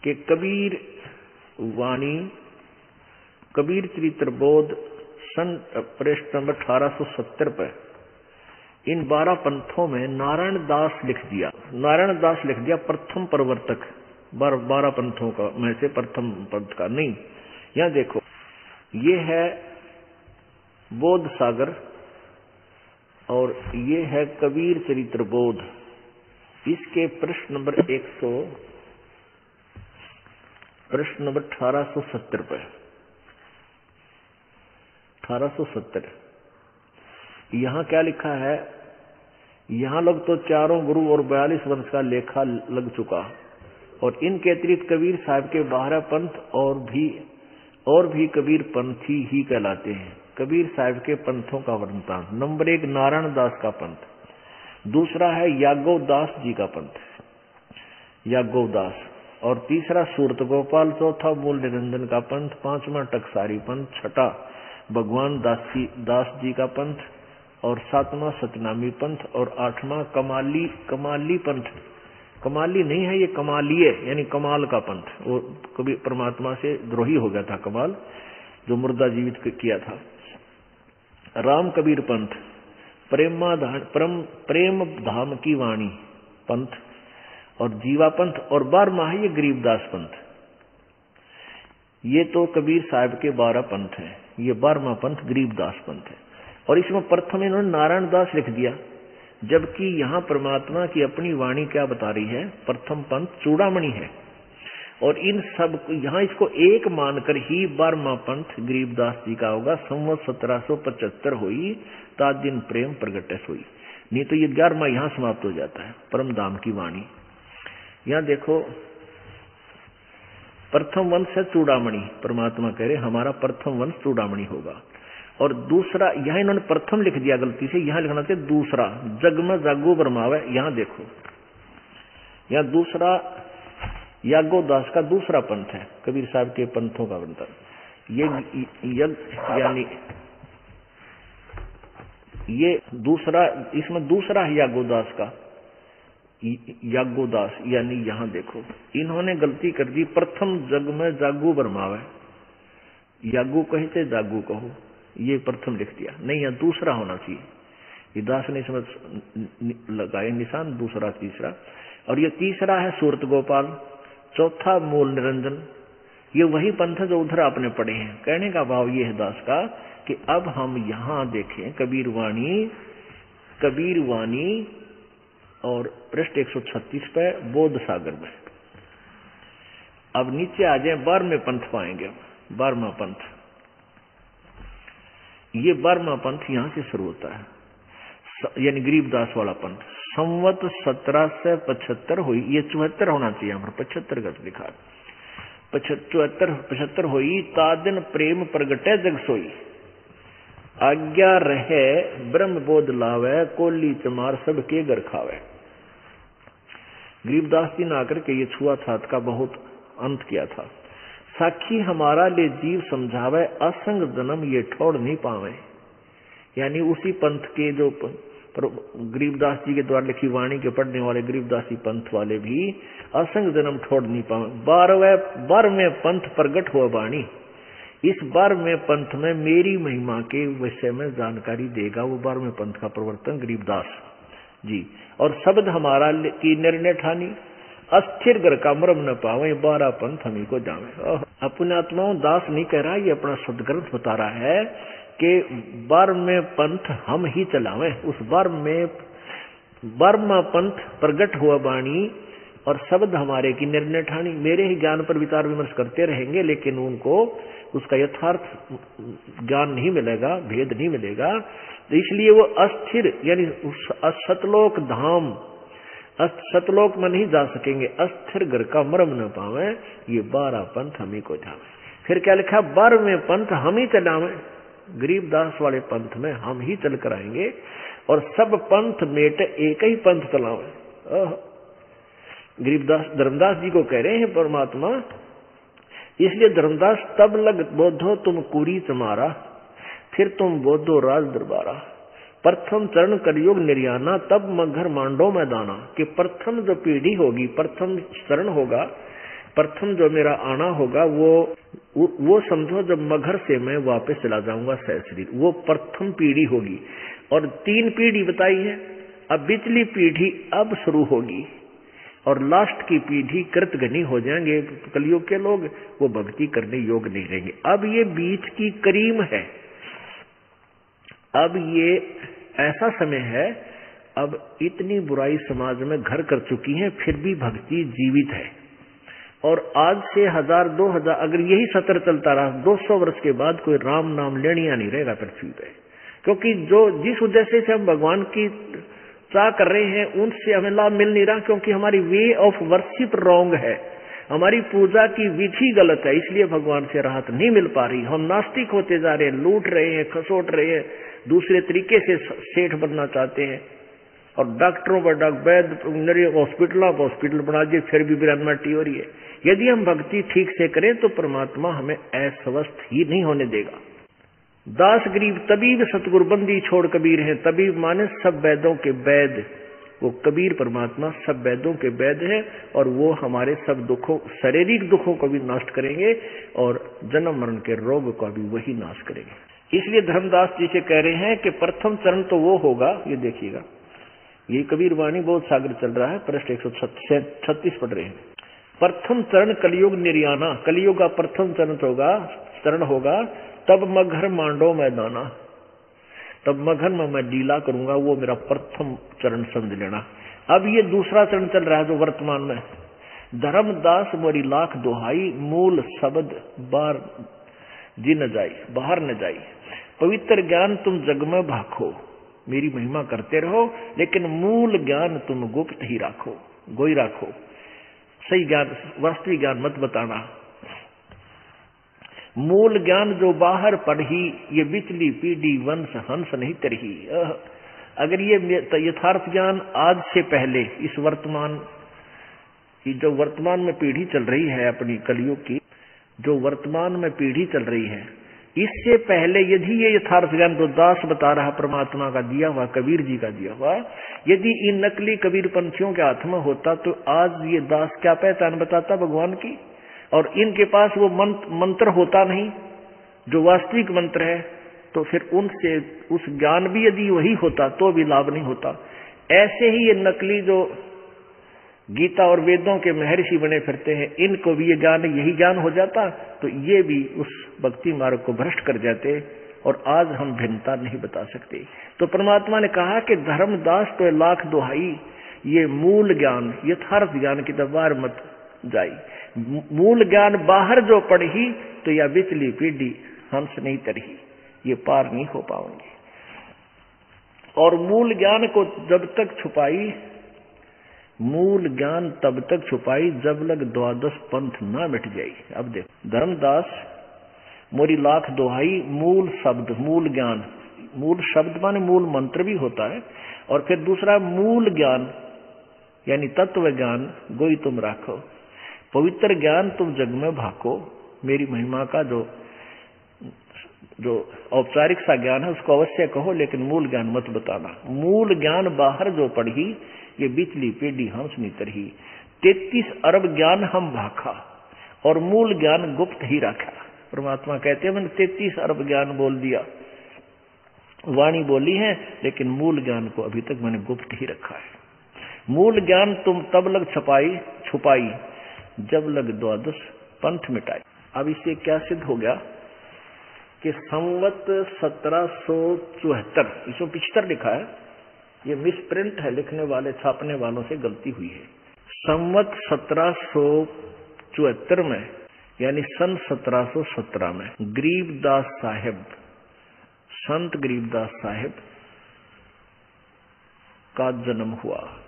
Speaker 2: कि कबीर वाणी, कबीर चरित्र बोध सन पृष्ठ नंबर 1870 पर इन 12 पंथों में नारायण दास लिख दिया, नारायण दास लिख दिया प्रथम प्रवर्तक, 12 पंथों का में से प्रथम पंथ का नहीं। यहां देखो, ये है बोध सागर और ये है कबीर चरित्र बोध। इसके पृष्ठ नंबर 1870 पर 1870 यहां क्या लिखा है, यहां लोग तो चारों गुरु और 42 वंश का लेखा लग चुका, और इनके अतिरिक्त कबीर साहब के 12 पंथ और भी कबीर पंथी ही कहलाते हैं। कबीर साहब के पंथों का वृत्तांत, नंबर 1 नारायण दास का पंथ, दूसरा है यागव दास जी का पंथ, यागव दास, और तीसरा सूरत गोपाल, चौथा मूल निरंजन का पंथ, पांचवा टकसारी पंथ, छठा भगवान दास जी का पंथ, और सातवां सतनामी पंथ, और आठवां कमाली पंथ। कमाली नहीं है ये, कमालिये यानी कमाल का पंथ। वो कभी परमात्मा से द्रोही हो गया था कमाल, जो मुर्दा जीवित किया था। राम कबीर पंथ, प्रेम धाम की वाणी पंथ, और जीवा पंथ, और 12वां है ये गरीबदास पंथ। ये तो कबीर साहब के 12 पंथ हैं, ये 12वां पंथ गरीबदास पंथ है। और इसमें प्रथम इन्होंने नारायण दास लिख दिया, जबकि यहां परमात्मा की अपनी वाणी क्या बता रही है, प्रथम पंथ चूड़ामणि है। और इन सब यहां इसको एक मानकर ही 12वां पंथ गरीबदास जी का होगा। संवत 1775 हुई, तात दिन प्रेम प्रगटस हुई, नहीं तो ये 11वां यहां समाप्त हो जाता है। परम धाम की वाणी, यहां देखो, प्रथम वंश है चूड़ामणि, परमात्मा कह रहे हमारा प्रथम वंश चूड़ामणि होगा। और दूसरा, यहां इन्होंने प्रथम लिख दिया गलती से, यहां लिखना चाहिए दूसरा, जग में जागो बरमावे। यहां देखो, यहां दूसरा यागो दास का दूसरा पंथ है, कबीर साहब के पंथों का वृत्तांत। यानी ये दूसरा, इसमें दूसरा है यागो दास का, यागो दास, यानी यहां देखो इन्होंने गलती कर दी, प्रथम जग में जागू बरमावे, यागू कहे चाहे जागू कहो, ये प्रथम लिख दिया, नहीं यह दूसरा होना चाहिए। ये दास ने इसमें लगाए निशान, दूसरा तीसरा। और ये तीसरा है सूरत गोपाल, चौथा मूल निरंजन। ये वही पंथ जो उधर आपने पढ़े हैं। कहने का भाव ये है दास का कि अब हम यहां देखें कबीर वाणी और पृष्ठ 136 पे बोध सागर में। अब नीचे आ जाए, 12वें पंथ पाएंगे, 12वां पंथ। ये 12वां पंथ यहां से शुरू होता है, यानी गरीबदास वाला पंथ। संवत 1775 हुई, ये 74 होना चाहिए, यहाँ पर 75 का लिखा, 75 हुई, तादिन प्रेम प्रगटे जग सोई, आज्ञा रहे ब्रह्म बोध लावे, कोली चमार सबके घर खावे। गरीबदास जी ने आकर के ये छुआछात का बहुत अंत किया था। साखी हमारा ले जीव समझावे, असंग जन्म ये ठोड़ नहीं पावे। यानी उसी पंथ के जो गरीबदास जी के द्वारा लिखी वाणी के पढ़ने वाले गरीबदास जी पंथ वाले भी असंग जन्म ठोड़ नहीं पावे। 12वें पंथ प्रगट हुआ वाणी, इस 12वें पंथ में मेरी महिमा के विषय में जानकारी देगा वो 12वें पंथ का प्रवर्तन गरीबदास जी। और शब्द हमारा की निर्णय ठानी, अस्थिर घर का मरम न पावे, 12 पंथ हमी को जावे। अपने आत्माओं दास नहीं कह रहा, ये अपना सदग्रंथ बता रहा है कि 12वें पंथ हम ही चलावे। उस 12वां पंथ प्रगट हुआ वाणी और शब्द हमारे की निर्णय ठानी। मेरे ही ज्ञान पर विचार विमर्श करते रहेंगे, लेकिन उनको उसका यथार्थ ज्ञान नहीं मिलेगा, भेद नहीं मिलेगा। तो इसलिए वो अस्थिर यानी सतलोक धाम, सतलोक में नहीं जा सकेंगे। अस्थिर घर का मरम न पावे, ये 12 पंथ हम ही को जावे। फिर क्या लिखा, 12वें पंथ हम ही चलावे, गरीबदास वाले पंथ में हम ही चल कर आएंगे और सब पंथ मेट एक ही पंथ चलावे। गरीबदास धर्मदास जी को कह रहे हैं परमात्मा, इसलिए धर्मदास तब लग बोधो तुम कुरी तुम्हारा, फिर तुम बोधो राज दरबारा। प्रथम चरण कलयुग निर्याना, तब मगर मांडो मैदाना। कि प्रथम जो पीढ़ी होगी, प्रथम चरण होगा, प्रथम जो मेरा आना होगा, वो समझो जब मगर से मैं वापस चला जाऊंगा सहशरीर, वो प्रथम पीढ़ी होगी। और 3 पीढ़ी बताई है, अब बिचली पीढ़ी अब शुरू होगी और लास्ट की पीढ़ी कृतघ्नी हो जाएंगे कलयुग के लोग, वो भक्ति करने योग्य नहीं रहेंगे। अब ये बीच की करीम है, अब ये ऐसा समय है, अब इतनी बुराई समाज में घर कर चुकी है, फिर भी भक्ति जीवित है। और आज से 1000 2000 अगर यही सत्र चलता रहा, 200 वर्ष के बाद कोई राम नाम लेनिया नहीं रहेगा पृथ्वी पे। क्योंकि जो जिस उद्देश्य से हम भगवान की चाह कर रहे हैं, उनसे हमें लाभ मिल नहीं रहा, क्योंकि हमारी वे ऑफ वर्शिप रॉन्ग है, हमारी पूजा की विधि गलत है, इसलिए भगवान से राहत नहीं मिल पा रही। हम नास्तिक होते जा रहे हैं, लूट रहे हैं, खसोट रहे हैं, दूसरे तरीके से सेठ बनना चाहते हैं। और डॉक्टरों पर वैद्य हॉस्पिटल बना दिए, फिर भी बिरानमाटी हो रही है। यदि हम भक्ति ठीक से करें तो परमात्मा हमें अस्वस्थ ही नहीं होने देगा। दास गरीब तबीब सतगुरु बंदी छोड़ कबीर हैं, तबीब माने सब वैदों के वैद, वो कबीर परमात्मा सब वैदों के वैद है और वो हमारे सब दुखों, शारीरिक दुखों को भी नष्ट करेंगे और जन्म मरण के रोग को भी वही नाश करेंगे। इसलिए धर्मदास जी से कह रहे हैं कि प्रथम चरण तो वो होगा, ये देखिएगा, ये कबीर वाणी बहुत सागर चल रहा है, पृष्ठ 136 पढ़ रहे हैं। प्रथम चरण कलयुग निर्याना, कलयुग का प्रथम चरण होगा, तब मगर मांडो मैदाना, तब मगन में मैं लीला करूंगा, वो मेरा प्रथम चरण समझ लेना। अब ये दूसरा चरण चल रहा है जो वर्तमान में, धर्मदास मोरी लाख दोहाई, मूल शब्द बार जी न जाई, बाहर न जाई। पवित्र ज्ञान तुम जग में भाखो, मेरी महिमा करते रहो, लेकिन मूल ज्ञान तुम गुप्त ही राखो, गोई राखो। सही ज्ञान, वास्तविक ज्ञान मत बताना। मूल ज्ञान जो बाहर पढ़ी, ये बिचली पीढ़ी वंश हंस नहीं तरही। अगर ये यथार्थ ज्ञान आज से पहले इस वर्तमान की जो वर्तमान में पीढ़ी चल रही है, अपनी कलयुग की जो वर्तमान में पीढ़ी चल रही है, इससे पहले यदि ये यथार्थ ज्ञान जो दास बता रहा परमात्मा का दिया हुआ, कबीर जी का दिया हुआ, यदि इन नकली कबीर पंथियों के हाथ में होता तो आज ये दास क्या पहचान बताता भगवान की। और इनके पास वो मंत्र होता नहीं जो वास्तविक मंत्र है, तो फिर उनसे उस ज्ञान भी यदि वही होता तो भी लाभ नहीं होता। ऐसे ही ये नकली जो गीता और वेदों के महर्षि बने फिरते हैं, इनको भी ये ज्ञान यही ज्ञान हो जाता तो ये भी उस भक्ति मार्ग को भ्रष्ट कर जाते और आज हम भिन्नता नहीं बता सकते। तो परमात्मा ने कहा कि धर्मदास तो लाख दोहाई, ये मूल ज्ञान यथार्थ ज्ञान की दरबार मत जाई। मूल ज्ञान बाहर जो पढ़ी तो या बिचली पीढ़ी हंस नहीं तरही, ये पार नहीं हो पाएंगे। और मूल ज्ञान को जब तक छुपाई, मूल ज्ञान तब तक छुपाई जब लग 12 पंथ ना मिट जाई। अब देख, धर्मदास मोरी लाख दोहाई, मूल शब्द, मूल ज्ञान, मूल शब्द माने मूल मंत्र भी होता है, और फिर दूसरा मूल ज्ञान यानी तत्व ज्ञान गोई तुम राखो, पवित्र ज्ञान तुम जग में भाको। मेरी महिमा का जो औपचारिक सा ज्ञान है उसको अवश्य कहो, लेकिन मूल ज्ञान मत बताना। मूल ज्ञान बाहर जो पढ़ी, ये बिचली पीढ़ी हंस नहीं तरही। 33 अरब ज्ञान हम भाखा और मूल ज्ञान गुप्त ही रखा। परमात्मा कहते हैं मैंने 33 अरब ज्ञान बोल दिया, वाणी बोली है, लेकिन मूल ज्ञान को अभी तक मैंने गुप्त ही रखा है। मूल ज्ञान तुम तब लग छुपाई जब लग द्वादश पंथ मिटाई। अब इससे क्या सिद्ध हो गया कि संवत 1774, 175 लिखा है, ये मिसप्रिंट है, लिखने वाले छापने वालों से गलती हुई है। संवत 1774 में यानी सन 1717 में गरीबदास साहिब, संत गरीबदास साहिब का जन्म हुआ।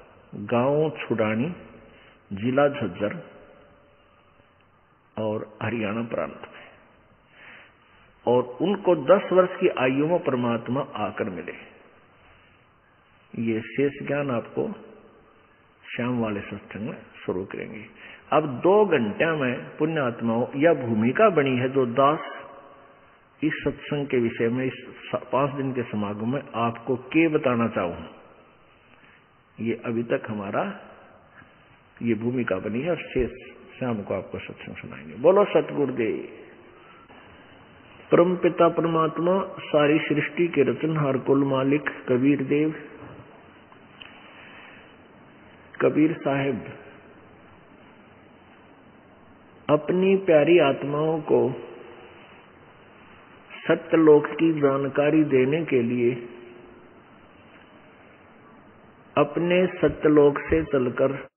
Speaker 2: गांव छुड़ानी, जिला झज्जर और हरियाणा प्रांत में। और उनको 10 वर्ष की आयु में परमात्मा आकर मिले। ये शेष ज्ञान आपको शाम वाले सत्संग में शुरू करेंगे। अब 2 घंटे में पुण्यात्माओं यह भूमिका बनी है जो दास इस सत्संग के विषय में इस 5 दिन के समागम में आपको के बताना चाहूं। ये अभी तक हमारा ये भूमिका बनी है और शेष शाम को आपको सत्संग सुनाएंगे। बोलो सतगुरुदेव। परम पिता परमात्मा, सारी सृष्टि के रचनहार, कुल मालिक कबीर देव, कबीर साहिब अपनी प्यारी आत्माओं को सत्यलोक की जानकारी देने के लिए अपने सत्यलोक से चलकर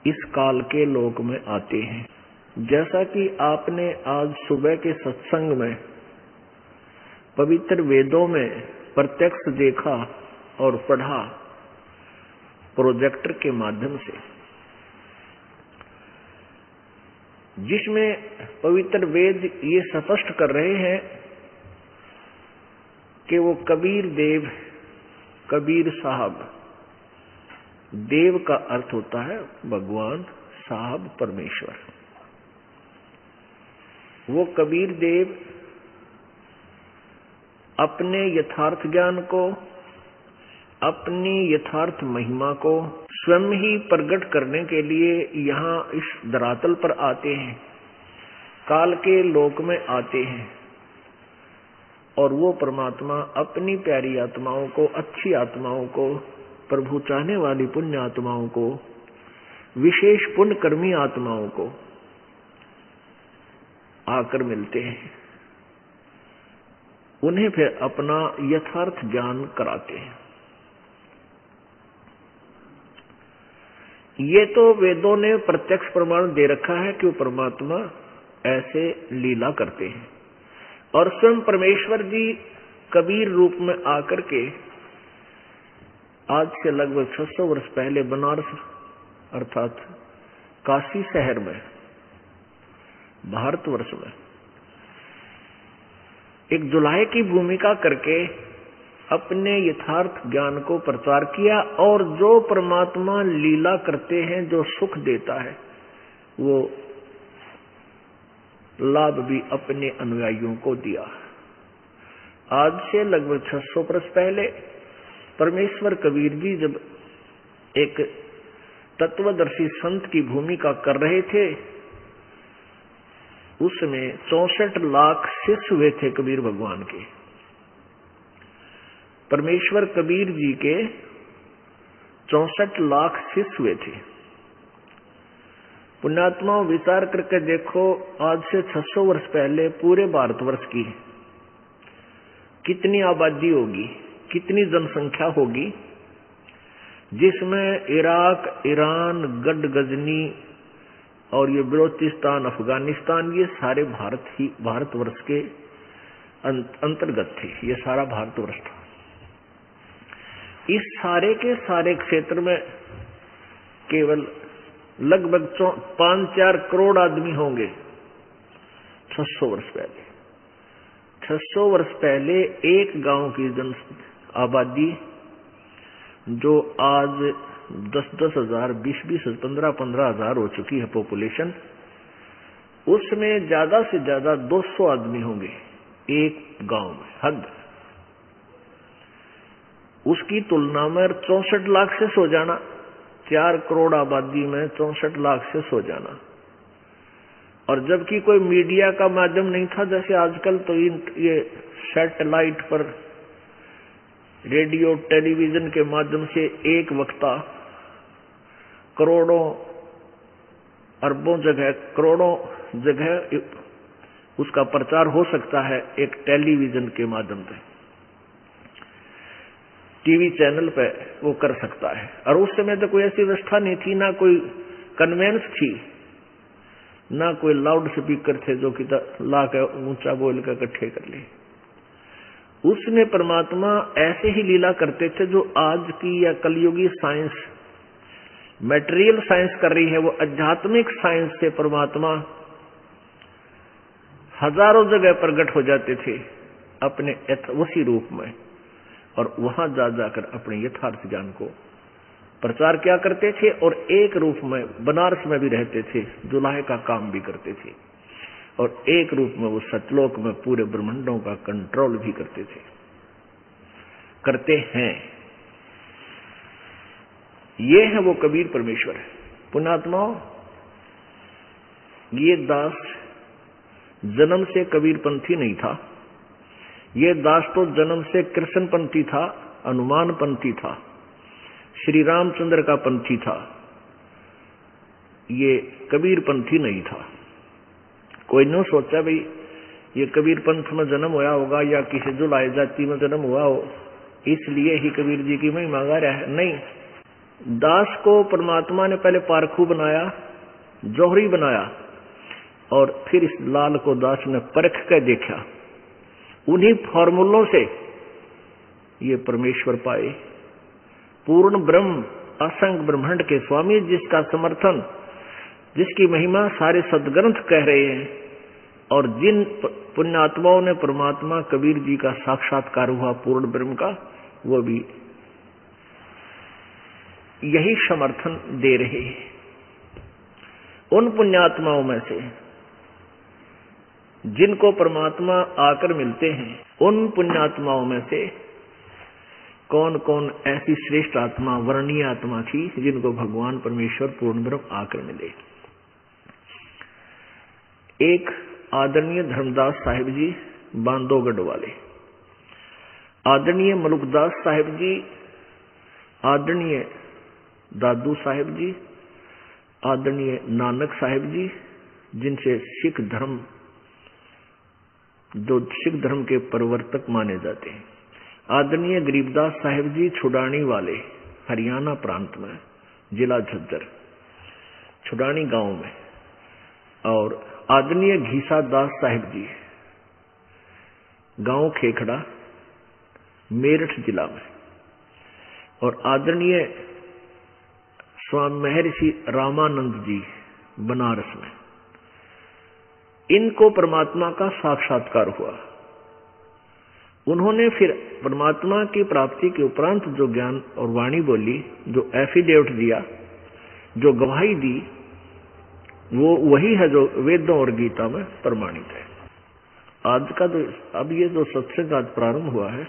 Speaker 2: इस काल के लोक में आते हैं। जैसा कि आपने आज सुबह के सत्संग में पवित्र वेदों में प्रत्यक्ष देखा और पढ़ा प्रोजेक्टर के माध्यम से, जिसमें पवित्र वेद ये स्पष्ट कर रहे हैं कि वो कबीर देव, कबीर साहब, देव का अर्थ होता है भगवान, साहब परमेश्वर। वो कबीर देव अपने यथार्थ ज्ञान को, अपनी यथार्थ महिमा को स्वयं ही प्रकट करने के लिए यहाँ इस धरातल पर आते हैं, काल के लोक में आते हैं। और वो परमात्मा अपनी प्यारी आत्माओं को, अच्छी आत्माओं को, प्रभु चाहने वाली पुण्य आत्माओं को, विशेष पुण्य कर्मी आत्माओं को आकर मिलते हैं, उन्हें फिर अपना यथार्थ ज्ञान कराते हैं। ये तो वेदों ने प्रत्यक्ष प्रमाण दे रखा है कि वो परमात्मा ऐसे लीला करते हैं। और स्वयं परमेश्वर जी कबीर रूप में आकर के आज से लगभग 600 वर्ष पहले बनारस अर्थात काशी शहर में, भारतवर्ष में एक जुलाहे की भूमिका करके अपने यथार्थ ज्ञान को प्रचार किया। और जो परमात्मा लीला करते हैं, जो सुख देता है, वो लाभ भी अपने अनुयायियों को दिया। आज से लगभग 600 वर्ष पहले परमेश्वर कबीर जी जब एक तत्वदर्शी संत की भूमिका कर रहे थे, उसमें 64 लाख शिष्य हुए थे कबीर भगवान के। परमेश्वर कबीर जी के 64 लाख शिष्य हुए थे। पुण्यात्माओं विचार करके देखो, आज से 600 वर्ष पहले पूरे भारतवर्ष की कितनी आबादी होगी, कितनी जनसंख्या होगी, जिसमें इराक, ईरान, गढ़ गजनी और ये बलोचिस्तान, अफगानिस्तान, ये सारे भारतवर्ष के अंतर्गत थे। ये सारा भारतवर्ष था। इस सारे के सारे क्षेत्र में केवल लगभग 5-4 करोड़ आदमी होंगे 600 वर्ष पहले। 600 वर्ष पहले एक गांव की जन आबादी जो आज 10-10 हजार, 20-20, 15-15 हजार हो चुकी है पॉपुलेशन, उसमें ज्यादा से ज्यादा 200 आदमी होंगे एक गांव में, हद। उसकी तुलना में 64 लाख से सो जाना, 4 करोड़ आबादी में 64 लाख से सो जाना, और जबकि कोई मीडिया का माध्यम नहीं था जैसे आजकल, तो ये सैटेलाइट पर रेडियो टेलीविजन के माध्यम से एक वक्ता करोड़ों अरबों जगह करोड़ों जगह उसका प्रचार हो सकता है एक टेलीविजन के माध्यम से, टीवी चैनल पे वो कर सकता है। और उस समय तो कोई ऐसी व्यवस्था नहीं थी, ना कोई कन्वेंस थी, ना कोई लाउड स्पीकर थे जो कि ला के ऊंचा बोल कर इकट्ठे कर ले। उसमें परमात्मा ऐसे ही लीला करते थे जो आज की या कलयुगी साइंस, मैटेरियल साइंस कर रही है, वो आध्यात्मिक साइंस से परमात्मा हजारों जगह प्रकट हो जाते थे अपने उसी रूप में, और वहां जा जाकर अपने यथार्थ ज्ञान को प्रचार क्या करते थे। और एक रूप में बनारस में भी रहते थे, जुलाहे का काम भी करते थे, और एक रूप में वो सतलोक में पूरे ब्रह्मांडों का कंट्रोल भी करते थे, करते हैं। ये है वो कबीर परमेश्वर। पुण्यात्माओं, ये दास जन्म से कबीरपंथी नहीं था, ये दास तो जन्म से कृष्णपंथी था, हनुमानपंथी था, श्री रामचंद्र का पंथी था, ये कबीरपंथी नहीं था। कोई न सोचा भाई ये कबीर पंथ में जन्म हुआ होगा या किसी जुलाहे जाति में जन्म हुआ हो, इसलिए ही कबीर जी की महिमा गा रहा है। नहीं, दास को परमात्मा ने पहले पारखू बनाया, जौहरी बनाया, और फिर इस लाल को दास ने परख कर देखा। उन्हीं फॉर्मूलों से ये परमेश्वर पाए, पूर्ण ब्रह्म, असंग ब्रह्मांड के स्वामी, जिसका समर्थन, जिसकी महिमा सारे सदग्रंथ कह रहे हैं। और जिन पुण्यात्माओं ने परमात्मा कबीर जी का साक्षात्कार हुआ पूर्ण ब्रह्म का, वो भी यही समर्थन दे रहे हैं। उन पुण्यात्माओं में से जिनको परमात्मा आकर मिलते हैं, उन पुण्यात्माओं में से कौन कौन ऐसी श्रेष्ठ आत्मा, वर्णीय आत्मा थी जिनको भगवान परमेश्वर पूर्ण ब्रह्म आकर मिले। एक आदरणीय धर्मदास साहिब जी बांदोगढ़ वाले, आदरणीय मलुकदास साहिब जी, आदरणीय दादू साहिब जी, आदरणीय नानक साहिब जी, जिनसे सिख धर्म, जो सिख धर्म के प्रवर्तक माने जाते हैं, आदरणीय गरीबदास साहिब जी छुडानी वाले, हरियाणा प्रांत में, जिला झज्जर, छुडानी गांव में, और आदरणीय घीसा दास साहिब जी, गांव खेखड़ा, मेरठ जिला में, और आदरणीय स्वामी महर्षि रामानंद जी, बनारस में। इनको परमात्मा का साक्षात्कार हुआ। उन्होंने फिर परमात्मा की प्राप्ति के उपरांत जो ज्ञान और वाणी बोली, जो एफिडेविट दिया, जो गवाही दी, वो वही है जो वेदों और गीता में प्रमाणित है। आज का तो, अब ये जो सत्संग आज प्रारंभ हुआ है,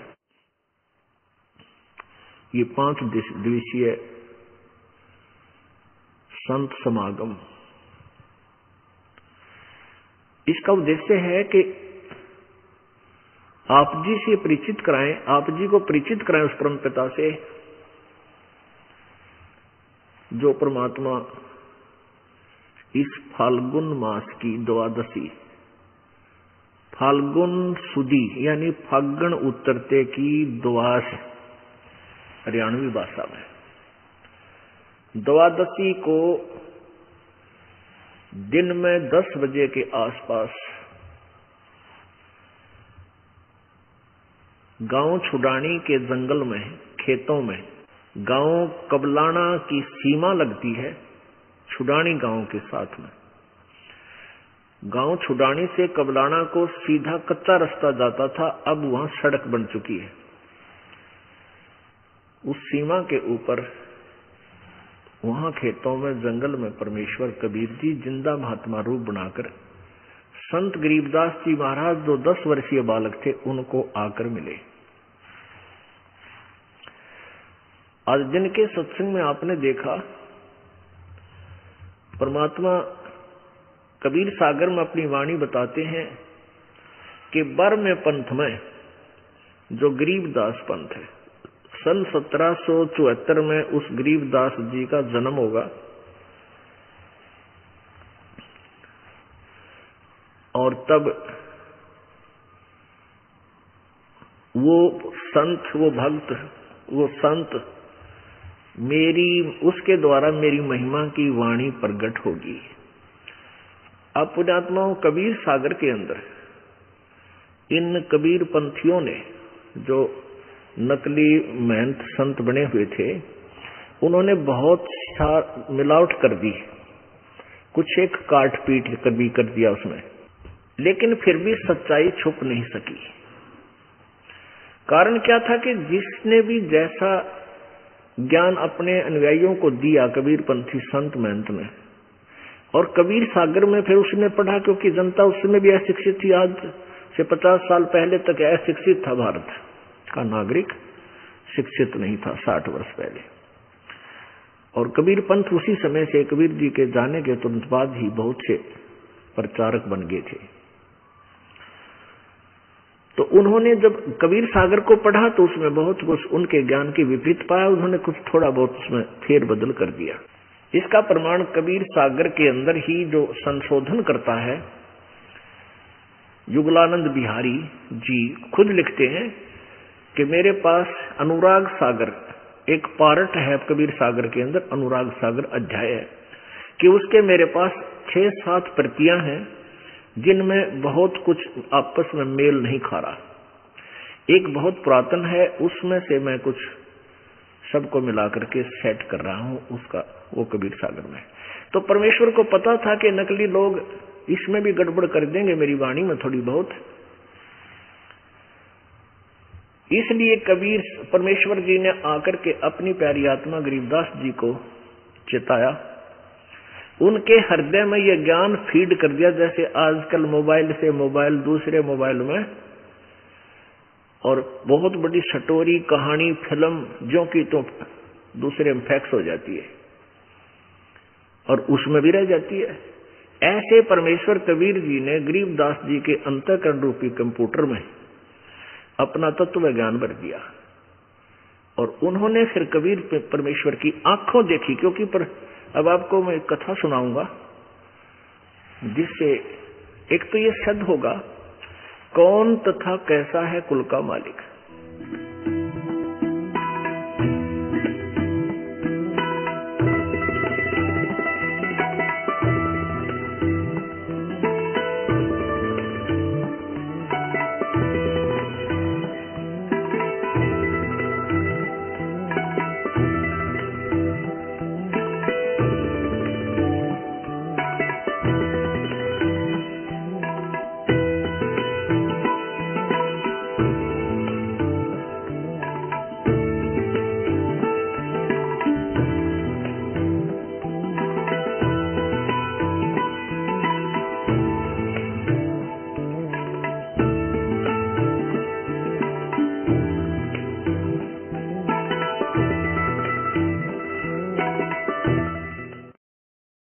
Speaker 2: ये 5 दिवसीय संत समागम, इसका उद्देश्य है कि आप जी से परिचित कराएं, आप जी को परिचित कराएं उस परम पिता से जो परमात्मा इस फाल्गुन मास की द्वादशी, फाल्गुन सुदी यानी फागण उतरते की द्वास, हरियाणवी भाषा में द्वादशी को दिन में 10 बजे के आसपास गांव छुडानी के जंगल में, खेतों में, गांव कबलाना की सीमा लगती है छुडानी गांव के साथ में। गांव छुडानी से कबलाना को सीधा कच्चा रास्ता जाता था, अब वहां सड़क बन चुकी है। उस सीमा के ऊपर वहां खेतों में, जंगल में परमेश्वर कबीर जी जिंदा महात्मा रूप बनाकर संत गरीबदास जी महाराज जो 10 वर्षीय बालक थे उनको आकर मिले। आज दिन के सत्संग में आपने देखा परमात्मा कबीर सागर में अपनी वाणी बताते हैं कि बर में पंथ में जो गरीबदास पंथ है, सन 1774 में उस गरीबदास जी का जन्म होगा और तब वो संत, वो भक्त, वो संत उसके द्वारा मेरी महिमा की वाणी प्रकट होगी। अब पुण्यात्माओं, कबीर सागर के अंदर इन कबीर पंथियों ने जो नकली महंत संत बने हुए थे, उन्होंने बहुत मिलावट कर दी, कुछ एक काट पीट कभी कर दिया उसमें, लेकिन फिर भी सच्चाई छुप नहीं सकी। कारण क्या था कि जिसने भी जैसा ज्ञान अपने अनुयायियों को दिया कबीर पंथी संत महंत ने, और कबीर सागर में फिर उसने पढ़ा, क्योंकि जनता उस समय भी अशिक्षित थी, आज से 50 साल पहले तक अशिक्षित था, भारत का नागरिक शिक्षित नहीं था 60 वर्ष पहले। और कबीर पंथ उसी समय से कबीर जी के जाने के तुरंत बाद ही बहुत से प्रचारक बन गए थे। तो उन्होंने जब कबीर सागर को पढ़ा तो उसमें बहुत कुछ उनके ज्ञान की विपरीत पाया, उन्होंने कुछ थोड़ा बहुत उसमें फेर बदल कर दिया। इसका प्रमाण कबीर सागर के अंदर ही जो संशोधन करता है, युगलानंद बिहारी जी खुद लिखते हैं कि मेरे पास अनुराग सागर एक पार्ट है कबीर सागर के अंदर, अनुराग सागर अध्याय है, कि उसके मेरे पास 6-7 प्रतियां हैं जिनमें बहुत कुछ आपस में मेल नहीं खा रहा। एक बहुत पुरातन है, उसमें से मैं कुछ सबको मिलाकर के सेट कर रहा हूं, उसका वो कबीर सागर में। तो परमेश्वर को पता था कि नकली लोग इसमें भी गड़बड़ कर देंगे मेरी वाणी में थोड़ी बहुत, इसलिए कबीर परमेश्वर जी ने आकर के अपनी प्यारी आत्मा गरीबदास जी को चेताया, उनके हृदय में यह ज्ञान फीड कर दिया, जैसे आजकल मोबाइल से मोबाइल दूसरे मोबाइल में, और बहुत बड़ी स्टोरी कहानी फिल्म जो की तो दूसरे में फैक्स हो जाती है और उसमें भी रह जाती है। ऐसे परमेश्वर कबीर जी ने गरीबदास जी के अंतःकरण रूपी कंप्यूटर में अपना तत्व ज्ञान भर दिया, और उन्होंने फिर कबीर परमेश्वर की आंखों देखी। क्योंकि अब आपको मैं कथा सुनाऊंगा जिससे एक तो ये सिद्ध होगा कौन तथा कैसा है कुल का मालिक।